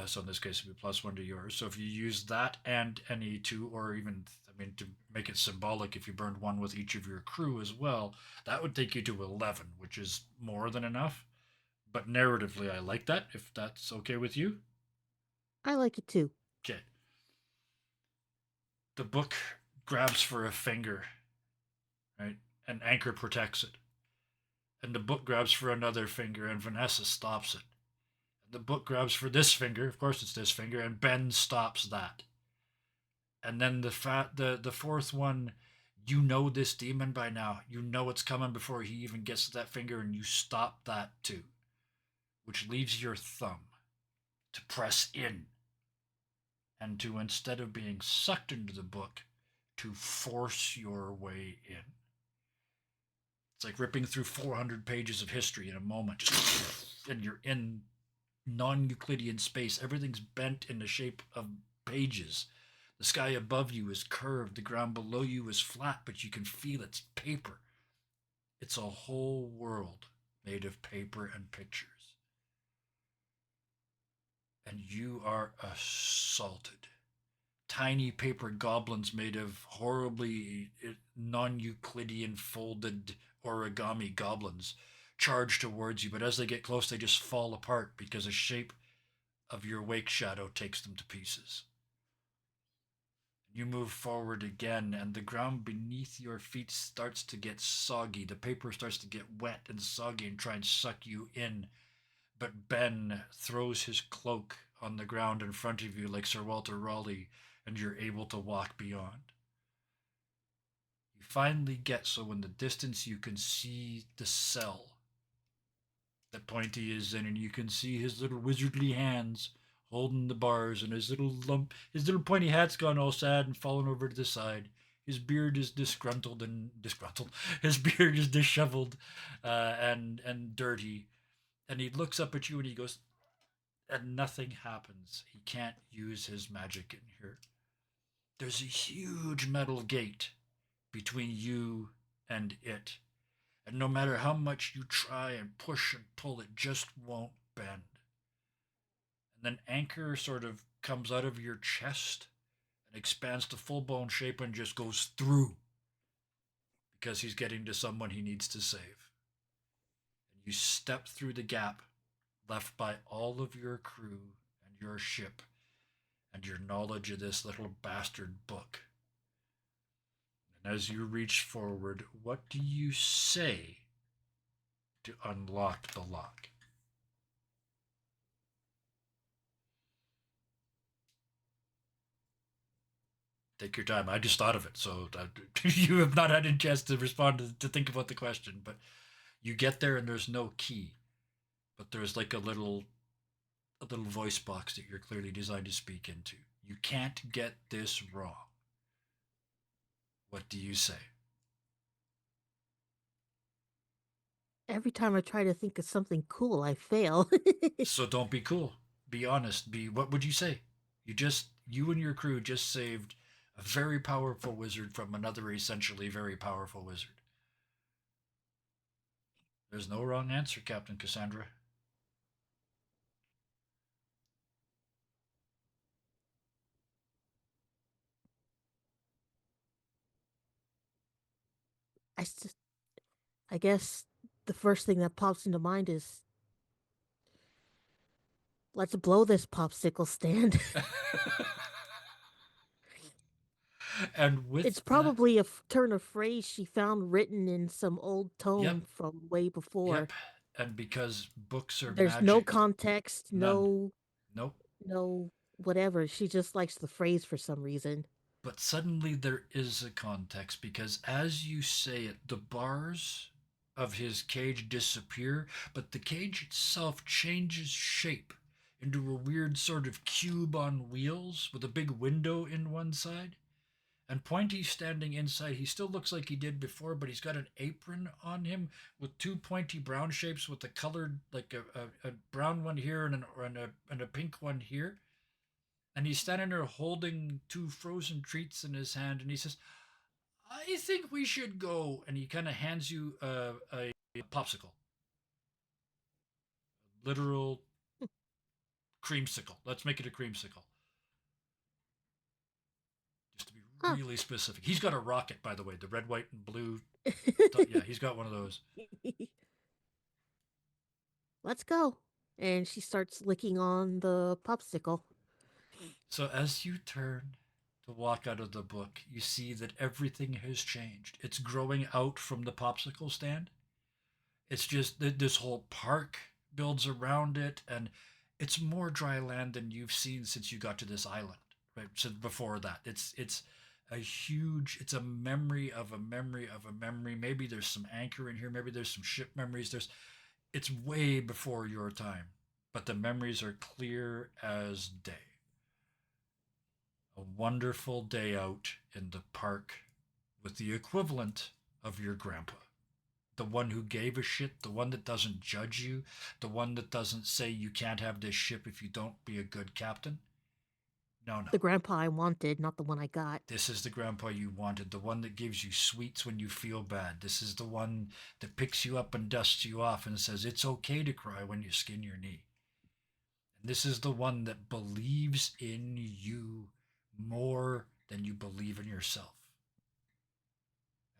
A: So in this case, it'd be +1 to yours. So if you use that and any two, or even, I mean, to make it symbolic, if you burned one with each of your crew as well, that would take you to 11, which is more than enough. But narratively, I like that, if that's okay with you.
E: I like it too.
A: Okay. The book grabs for a finger, right? And Anchor protects it. And the book grabs for another finger, and Vanessa stops it. And the book grabs for this finger, of course it's this finger, and Ben stops that. And then the fourth one, you know this demon by now. You know it's coming before he even gets to that finger, and you stop that too, which leaves your thumb to press in and to, instead of being sucked into the book, to force your way in. It's like ripping through 400 pages of history in a moment, just, and you're in non-Euclidean space. Everything's bent in the shape of pages. The sky above you is curved, the ground below you is flat, but you can feel it's paper. It's a whole world made of paper and pictures. And you are assaulted. Tiny paper goblins made of horribly non-Euclidean folded origami goblins charge towards you, but as they get close, they just fall apart because the shape of your wake shadow takes them to pieces. You move forward again, and the ground beneath your feet starts to get soggy. The paper starts to get wet and soggy and try and suck you in. But Ben throws his cloak on the ground in front of you like Sir Walter Raleigh, and you're able to walk beyond. You finally get so in the distance you can see the cell that Pointy is in, and you can see his little wizardly hands holding the bars, and his little pointy hat's gone all sad and fallen over to the side. His beard is disgruntled. His beard is disheveled, and dirty. And he looks up at you and he goes, and nothing happens. He can't use his magic in here. there's a huge metal gate between you and it. And no matter how much you try and push and pull, it just won't bend. And then Anchor sort of comes out of your chest and expands to full bone shape and just goes through because he's getting to someone he needs to save. And you step through the gap left by all of your crew and your ship and your knowledge of this little bastard book. And as you reach forward, what do you say to unlock the lock? Take your time. I just thought of it, so you have not had a chance to respond to think about the question. But you get there and there's no key, but there's like a little voice box that you're clearly designed to speak into. You can't get this wrong. What do you say?
E: Every time I try to think of something cool, I fail.
A: So don't be cool. Be honest. What would you say? You and your crew just saved a very powerful wizard from another essentially very powerful wizard. There's no wrong answer, Captain Cassandra.
E: I, I guess the first thing that pops into mind is let's blow this popsicle stand.
A: And with
E: It's probably a turn of phrase she found written in some old tome
A: Yep.
E: from way before.
A: Yep. And because books are
E: There's
A: magic.
E: no context,
A: None. Nope.
E: no whatever. She just likes the phrase for some reason.
A: But suddenly there is a context because as you say it, the bars of his cage disappear, but the cage itself changes shape into a weird sort of cube on wheels with a big window in one side. And Pointy standing inside, he still looks like he did before, but he's got an apron on him with two pointy brown shapes with a colored, like a brown one here and a pink one here. And he's standing there holding two frozen treats in his hand, and he says, I think we should go. And he kind of hands you a popsicle. A literal creamsicle. Let's make it a creamsicle. Just to be really specific. He's got a rocket, by the way, the red, white, and blue. Yeah, he's got one of those.
E: Let's go. And she starts licking on the popsicle.
A: So as you turn to walk out of the book, you see that everything has changed. It's growing out from the popsicle stand. It's just that this whole park builds around it, and it's more dry land than you've seen since you got to this island. Right? So before that, it's a huge. It's a memory of a memory of a memory. Maybe there's some anchor in here. Maybe there's some ship memories. It's way before your time, but the memories are clear as day. A wonderful day out in the park with the equivalent of your grandpa. The one who gave a shit, the one that doesn't judge you, the one that doesn't say you can't have this ship if you don't be a good captain. No.
E: The grandpa I wanted, not the one I got.
A: This is the grandpa you wanted, the one that gives you sweets when you feel bad. This is the one that picks you up and dusts you off and says it's okay to cry when you skin your knee. And this is the one that believes in you more than you believe in yourself.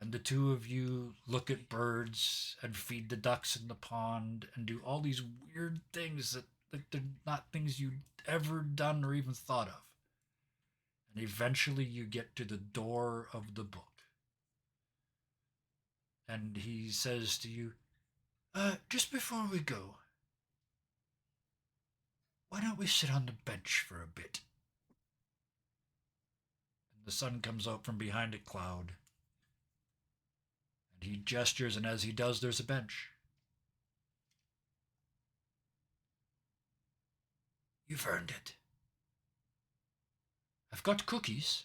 A: And the two of you look at birds and feed the ducks in the pond and do all these weird things that they're not things you'd ever done or even thought of. And eventually you get to the door of the book. And he says to you, just before we go, why don't we sit on the bench for a bit? And the sun comes out from behind a cloud. And he gestures, and as he does, there's a bench. You've earned it. I've got cookies.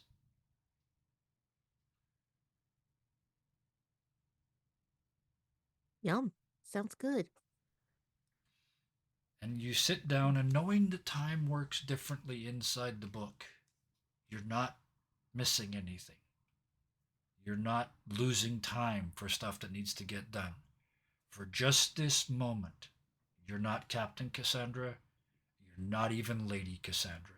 E: Yum. Sounds good.
A: And you sit down, and knowing that time works differently inside the book, you're not missing anything. You're not losing time for stuff that needs to get done. For just this moment, you're not Captain Cassandra. You're not even Lady Cassandra.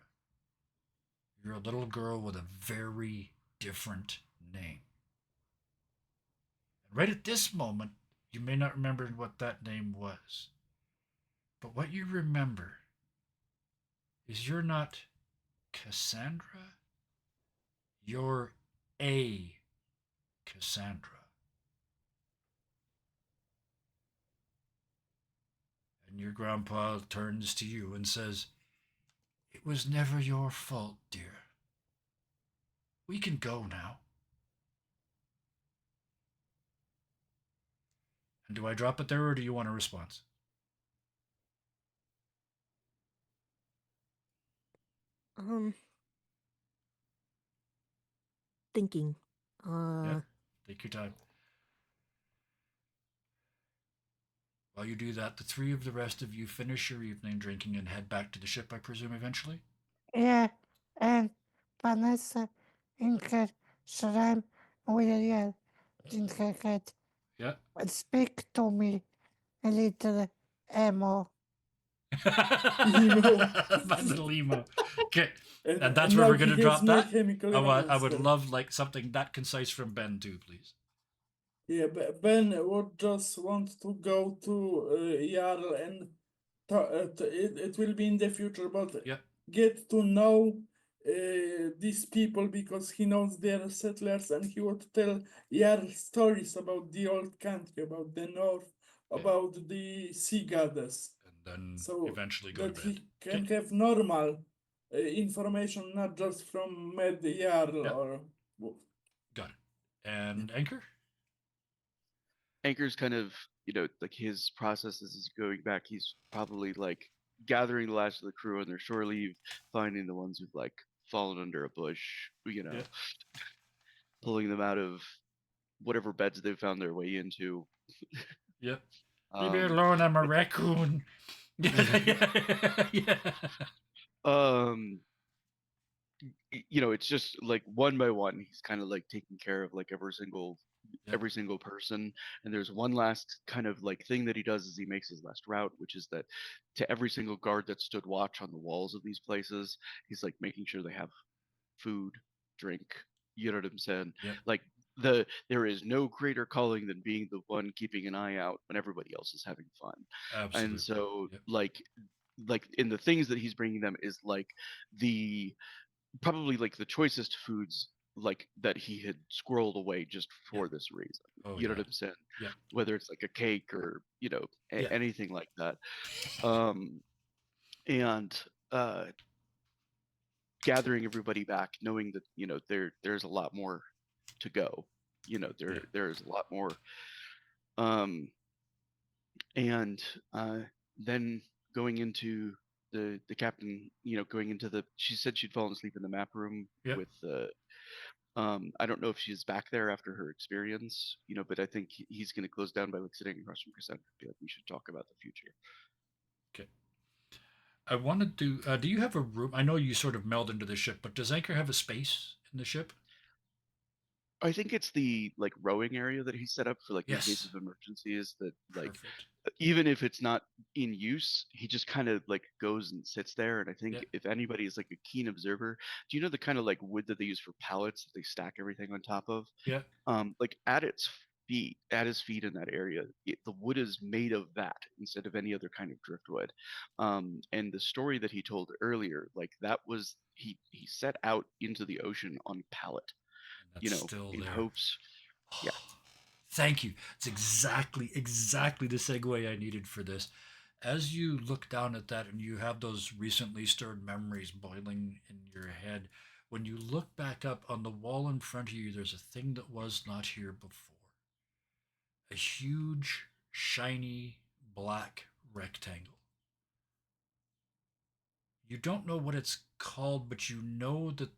A: You're a little girl with a very different name. And right at this moment, you may not remember what that name was. But what you remember is you're not Cassandra. You're a Cassandra. And your grandpa turns to you and says, "It was never your fault, dear. We can go now." And do I drop it there or do you want a response?
E: Um, thinking.
A: Yeah, take your time. While you do that, the three of the rest of you finish your evening drinking and head back to the ship, I presume, eventually?
B: Yeah, and Vanessa in her shrine will yell in her head,
A: Yeah.
B: "Speak to me, little emo."
C: Emo.
A: My little emo. Okay. And that's
C: And
A: where
C: now
A: we're going
C: he
A: to
C: has
A: drop
C: My
A: that.
C: Chemical
A: I would
C: Romance.
A: love like something that concise from Ben too, please.
C: Yeah, Ben would just want to go to Jarl and it will be in the future, but
A: Yeah.
C: get to know these people because he knows they're settlers and he would tell Jarl stories about the old country, about the north,
A: Okay.
C: about the sea goddess,
A: And then
C: so
A: eventually go to
C: that
A: bed.
C: he can
A: Okay.
C: have normal information, not just from Med Jarl
A: Yeah.
C: or.
A: Got it. And Anchor?
D: Anchor's kind of, like his processes is going back. He's probably like gathering the last of the crew on their shore leave, finding the ones who've like fallen under a bush,
A: Yeah.
D: pulling them out of whatever beds they've found their way into.
A: Yep. Leave me
D: Um,
A: alone, I'm a raccoon. Yeah. Yeah.
D: um, it's just like one by one, he's kind of like taking care of like
A: Yep.
D: every single person. And there's one last kind of like thing that he does is he makes his last route, which is that to every single guard that stood watch on the walls of these places, he's like making sure they have food, drink. You know what I'm saying?
A: Yep.
D: Like there is no greater calling than being the one keeping an eye out when everybody else is having fun.
A: Absolutely.
D: And so
A: Yep.
D: like in the things that he's bringing them is like the probably like the choicest foods like that he had squirreled away just for
A: Yep.
D: this reason.
A: Oh,
D: You know
A: yeah.
D: what I'm saying?
A: Yep.
D: Whether it's like a cake or
A: Yeah.
D: anything like that. Um, and gathering everybody back, knowing that there's a lot more to go.
A: Yeah.
D: There's a lot more. Um, and then going into the captain, going into the she said she'd fallen asleep in the map room
A: Yep.
D: with I don't know if she's back there after her experience, but I think he's going to close down by like sitting across from Cassandra and be like, we should talk about the future.
A: Okay. I wanted to. Do you have a room? I know you sort of meld into the ship, but does Anchor have a space in the ship?
D: I think it's the like rowing area that he set up for like in case
A: Yes.
D: of emergencies that like
A: Perfect.
D: even if it's not in use, he just kind of like goes and sits there. And I think
A: Yeah.
D: if anybody is like a keen observer, do you know the kind of like wood that they use for pallets that they stack everything on top of?
A: Yeah.
D: Like at his feet in that area, the wood is made of that instead of any other kind of driftwood. And the story that he told earlier, like that was he set out into the ocean on a pallet,
A: And that's still
D: in
A: there.
D: hopes. Yeah.
A: Thank you. It's exactly the segue I needed for this. As you look down at that and you have those recently stirred memories boiling in your head, when you look back up on the wall in front of you, there's a thing that was not here before. A huge, shiny, black rectangle. You don't know what it's called, but you know that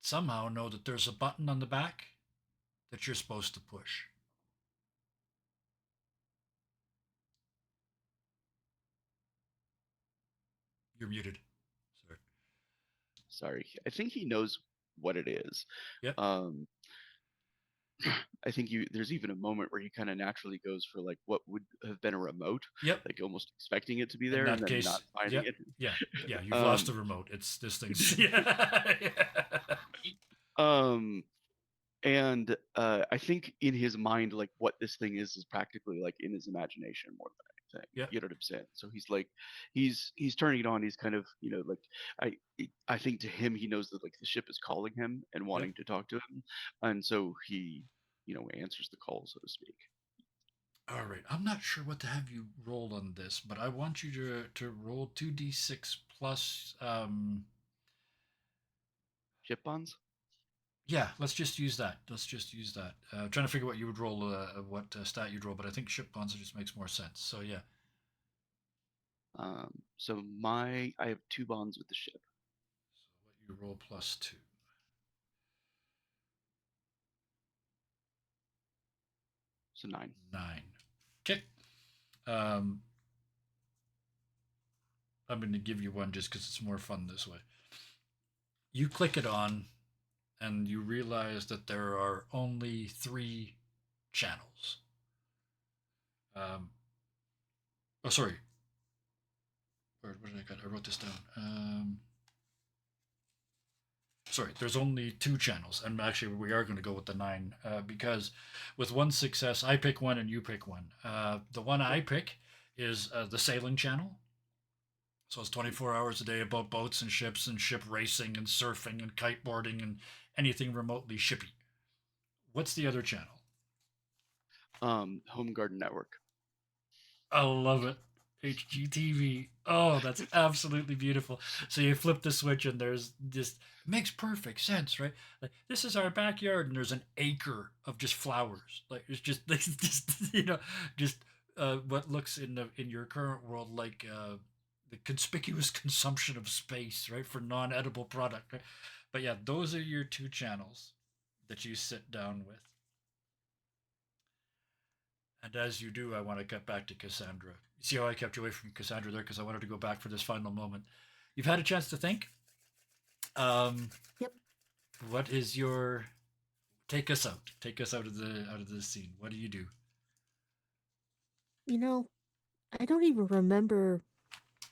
A: somehow know that there's a button on the back that you're supposed to push. You're muted. Sorry.
D: Sorry. I think he knows what it is.
A: Yep.
D: I think there's even a moment where he kind of naturally goes for like what would have been a remote,
A: Yep.
D: like almost expecting it to be
A: In
D: there and
A: that
D: then
A: case,
D: not finding
A: yep.
D: it.
A: Yeah. You've lost the remote. It's this thing's. Yeah.
D: Um, and I think in his mind, like what this thing is practically like in his imagination more than anything.
A: Yep.
D: You know what I'm saying? So he's like, he's turning it on. He's kind of, like I think to him, he knows that like the ship is calling him and wanting to talk to him, and so he, answers the call, so to speak.
A: All right. I'm not sure what to have you roll on this, but I want you to roll 2d6 plus.
D: Ship bonds.
A: Yeah, let's just use that. Let's just use that. Trying to figure what you would roll, what stat you'd roll, but I think ship bonds just makes more sense. So yeah.
D: So I have 2 bonds with the ship.
A: So what you roll plus 2.
D: So 9.
A: 9. Okay. I'm going to give you one just because it's more fun this way. You click it on, and you realize that there are only 3 channels. Oh, sorry. Where did I got? I wrote this down. Sorry, there's only 2 channels, and actually we are going to go with the 9 because with one success, I pick one and you pick one. The one I pick is the sailing channel. So it's 24 hours a day about boats and ships and ship racing and surfing and kiteboarding and anything remotely shippy. What's the other channel?
D: Home Garden Network.
A: I love it. HGTV. Oh, that's absolutely beautiful. So you flip the switch and there's this, makes perfect sense, right? Like this is our backyard and there's an acre of just flowers. Like it's just it's just just what looks in your current world like the conspicuous consumption of space, right, for non-edible product. Right? But yeah, those are your 2 channels that you sit down with. And as you do, I want to get back to Cassandra. See how I kept you away from Cassandra there because I wanted to go back for this final moment. You've had a chance to think.
E: Yep.
A: What is your? Take us out. Take us out of the scene. What do you do?
E: You know, I don't even remember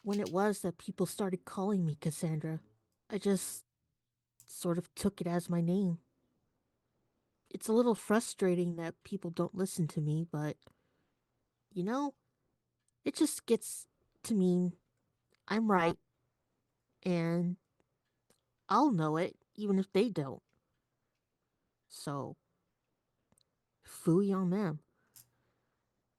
E: when it was that people started calling me Cassandra. I just sort of took it as my name. It's a little frustrating that people don't listen to me, but you know, it just gets to mean I'm right and I'll know it even if they don't. So, phooey on them.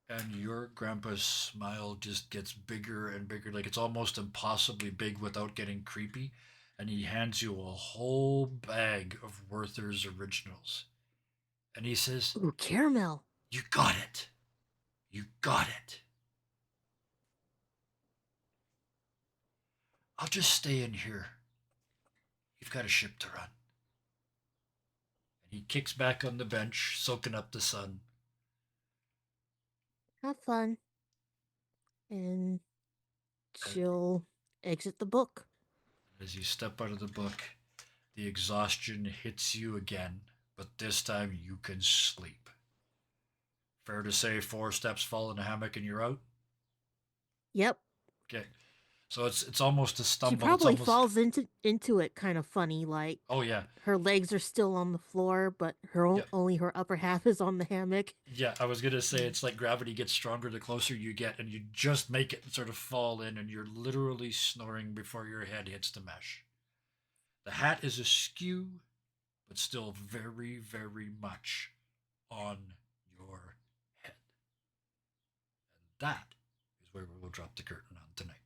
A: And your grandpa's smile just gets bigger and bigger, like it's almost impossibly big without getting creepy. And he hands you a whole bag of Werther's originals. And he says,
E: Ooh, caramel.
A: "You got it. You got it. I'll just stay in here. You've got a ship to run." And he kicks back on the bench, soaking up the sun.
E: Have fun. And she'll exit the book.
A: As you step out of the book, the exhaustion hits you again, but this time you can sleep. Fair to say 4 steps, fall in a hammock, and you're out?
E: Yep.
A: Okay. So it's almost a
E: She
A: stumble. It's
E: probably
A: almost.
E: falls into it kind of funny, like
A: Oh, yeah.
E: her legs are still on the floor, but only her upper half is on the hammock.
A: Yeah, I was going to say it's like gravity gets stronger the closer you get, and you just make it sort of fall in, and you're literally snoring before your head hits the mesh. The hat is askew, but still very, very much on your head. And that is where we will drop the curtain on tonight.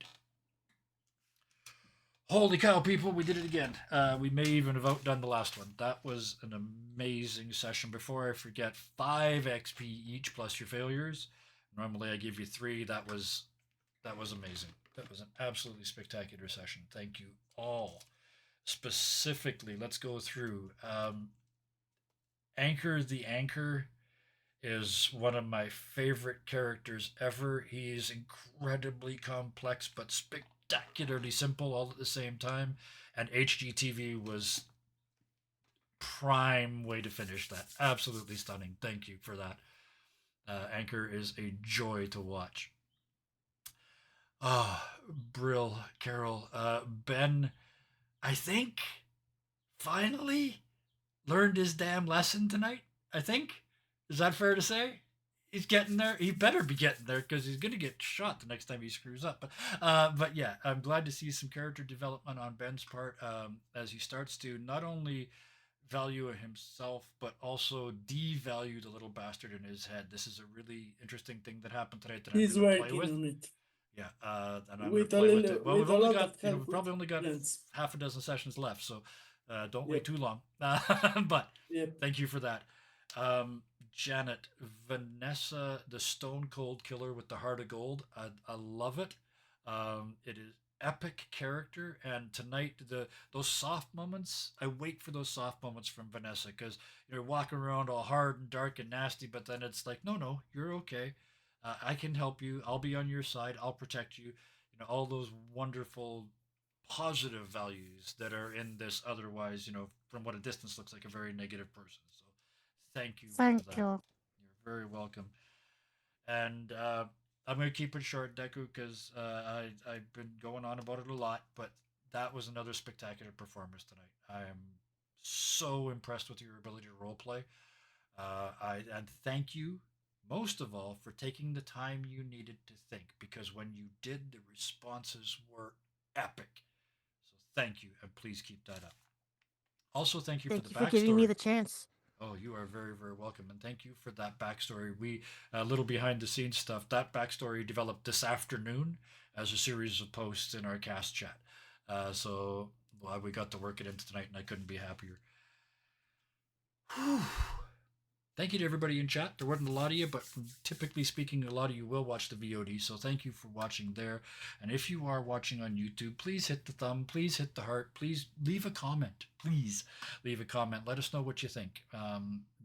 A: Holy cow, people, we did it again. We may even have outdone the last one. That was an amazing session. Before I forget, 5 XP each plus your failures. Normally I give you 3. That was amazing. That was an absolutely spectacular session. Thank you all. Specifically, let's go through. Anchor the Anchor is one of my favorite characters ever. He's incredibly complex but spectacularly simple all at the same time. And HGTV was prime way to finish that. Absolutely stunning. Thank you for that. Anchor is a joy to watch. Ah, Brill, Carol, Ben, I think finally learned his damn lesson tonight. I think. Is that fair to say? He's getting there. He better be getting there because he's gonna get shot the next time he screws up. But yeah, I'm glad to see some character development on Ben's part as he starts to not only value himself but also devalue the little bastard in his head. This is a really interesting thing that happened tonight that I'm
C: He's
A: going to play
C: working
A: with.
C: on it
A: Yeah, and I'm going
C: with
A: to
C: a
A: play with
C: little,
A: it. Well,
C: with
A: we've
C: a
A: only
C: lot
A: got,
C: of help
A: we've
C: with
A: probably only got
C: friends.
A: half a dozen sessions left, so don't wait
C: Yep.
A: too long. But
C: Yep.
A: thank you for that. Janet, Vanessa, the Stone Cold Killer with the Heart of Gold. I love it. It is epic character, and tonight those soft moments. I wait for those soft moments from Vanessa because you're walking around all hard and dark and nasty, but then it's like, no, you're okay. I can help you. I'll be on your side. I'll protect you. You know, all those wonderful positive values that are in this otherwise, from what a distance looks like a very negative person. So thank you for
B: Thank
A: that.
B: you.
A: You're very welcome. And I'm going to keep it short, Deku, because I've been going on about it a lot, but that was another spectacular performance tonight. I am so impressed with your ability to roleplay. And thank you most of all for taking the time you needed to think, because when you did, the responses were epic. So thank you, and please keep that up. Also, thank you for
E: Thank
A: the
E: you for giving me
A: backstory.
E: the chance.
A: Oh, you are very, very welcome, and thank you for that backstory. We a little behind the scenes stuff. That backstory developed this afternoon as a series of posts in our cast chat. So well, we got to work it into tonight, and I couldn't be happier. Whew. Thank you to everybody in chat. There wasn't a lot of you, but typically speaking, a lot of you will watch the VOD. So thank you for watching there. And if you are watching on YouTube, please hit the thumb, please hit the heart, please leave a comment. Please leave a comment. Let us know what you think.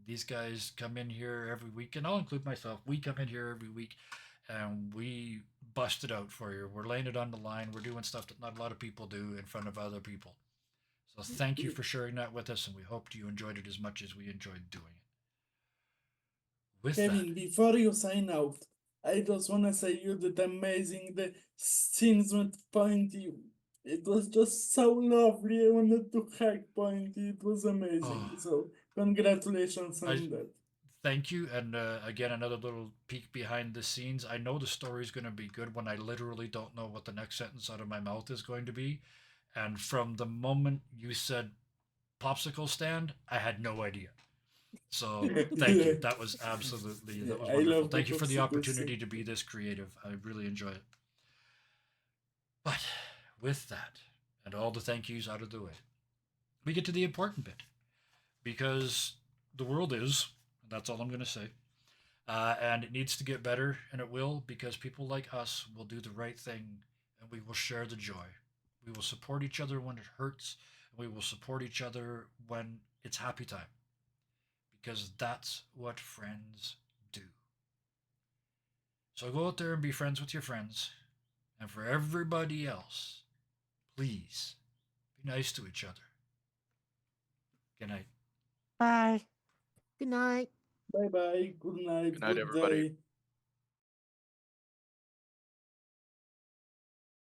A: These guys come in here every week, and I'll include myself. We come in here every week and we bust it out for you. We're laying it on the line. We're doing stuff that not a lot of people do in front of other people. So thank you for sharing that with us, and we hope you enjoyed it as much as we enjoyed doing it. With
C: Kevin,
A: that,
C: before you sign out, I just wanna say you did amazing. The scenes with Pointy, it was just so lovely. I wanted to hug Pointy. It was amazing.
A: Oh.
C: So congratulations
A: I
C: on that.
A: thank you, and again, another little peek behind the scenes. I know the story's going to be good when I literally don't know what the next sentence out of my mouth is going to be, and from the moment you said popsicle stand, I had no idea. So thank you. That was
C: Yeah,
A: that was
C: I
A: wonderful.
C: love the
A: Thank you for the
C: popsicle
A: opportunity
C: stand.
A: to be this creative. I really enjoy it. But with that, and all the thank yous out of the way, we get to the important bit, because the world is. That's all I'm going to say. And it needs to get better, and it will, because people like us will do the right thing, and we will share the joy. We will support each other when it hurts, and we will support each other when it's happy time, because that's what friends do. So go out there and be friends with your friends, and for everybody else, please be nice to each other. Good night.
B: Bye.
E: Good night.
C: Bye bye. Good night.
D: Good night,
C: Good
D: everybody.
C: day.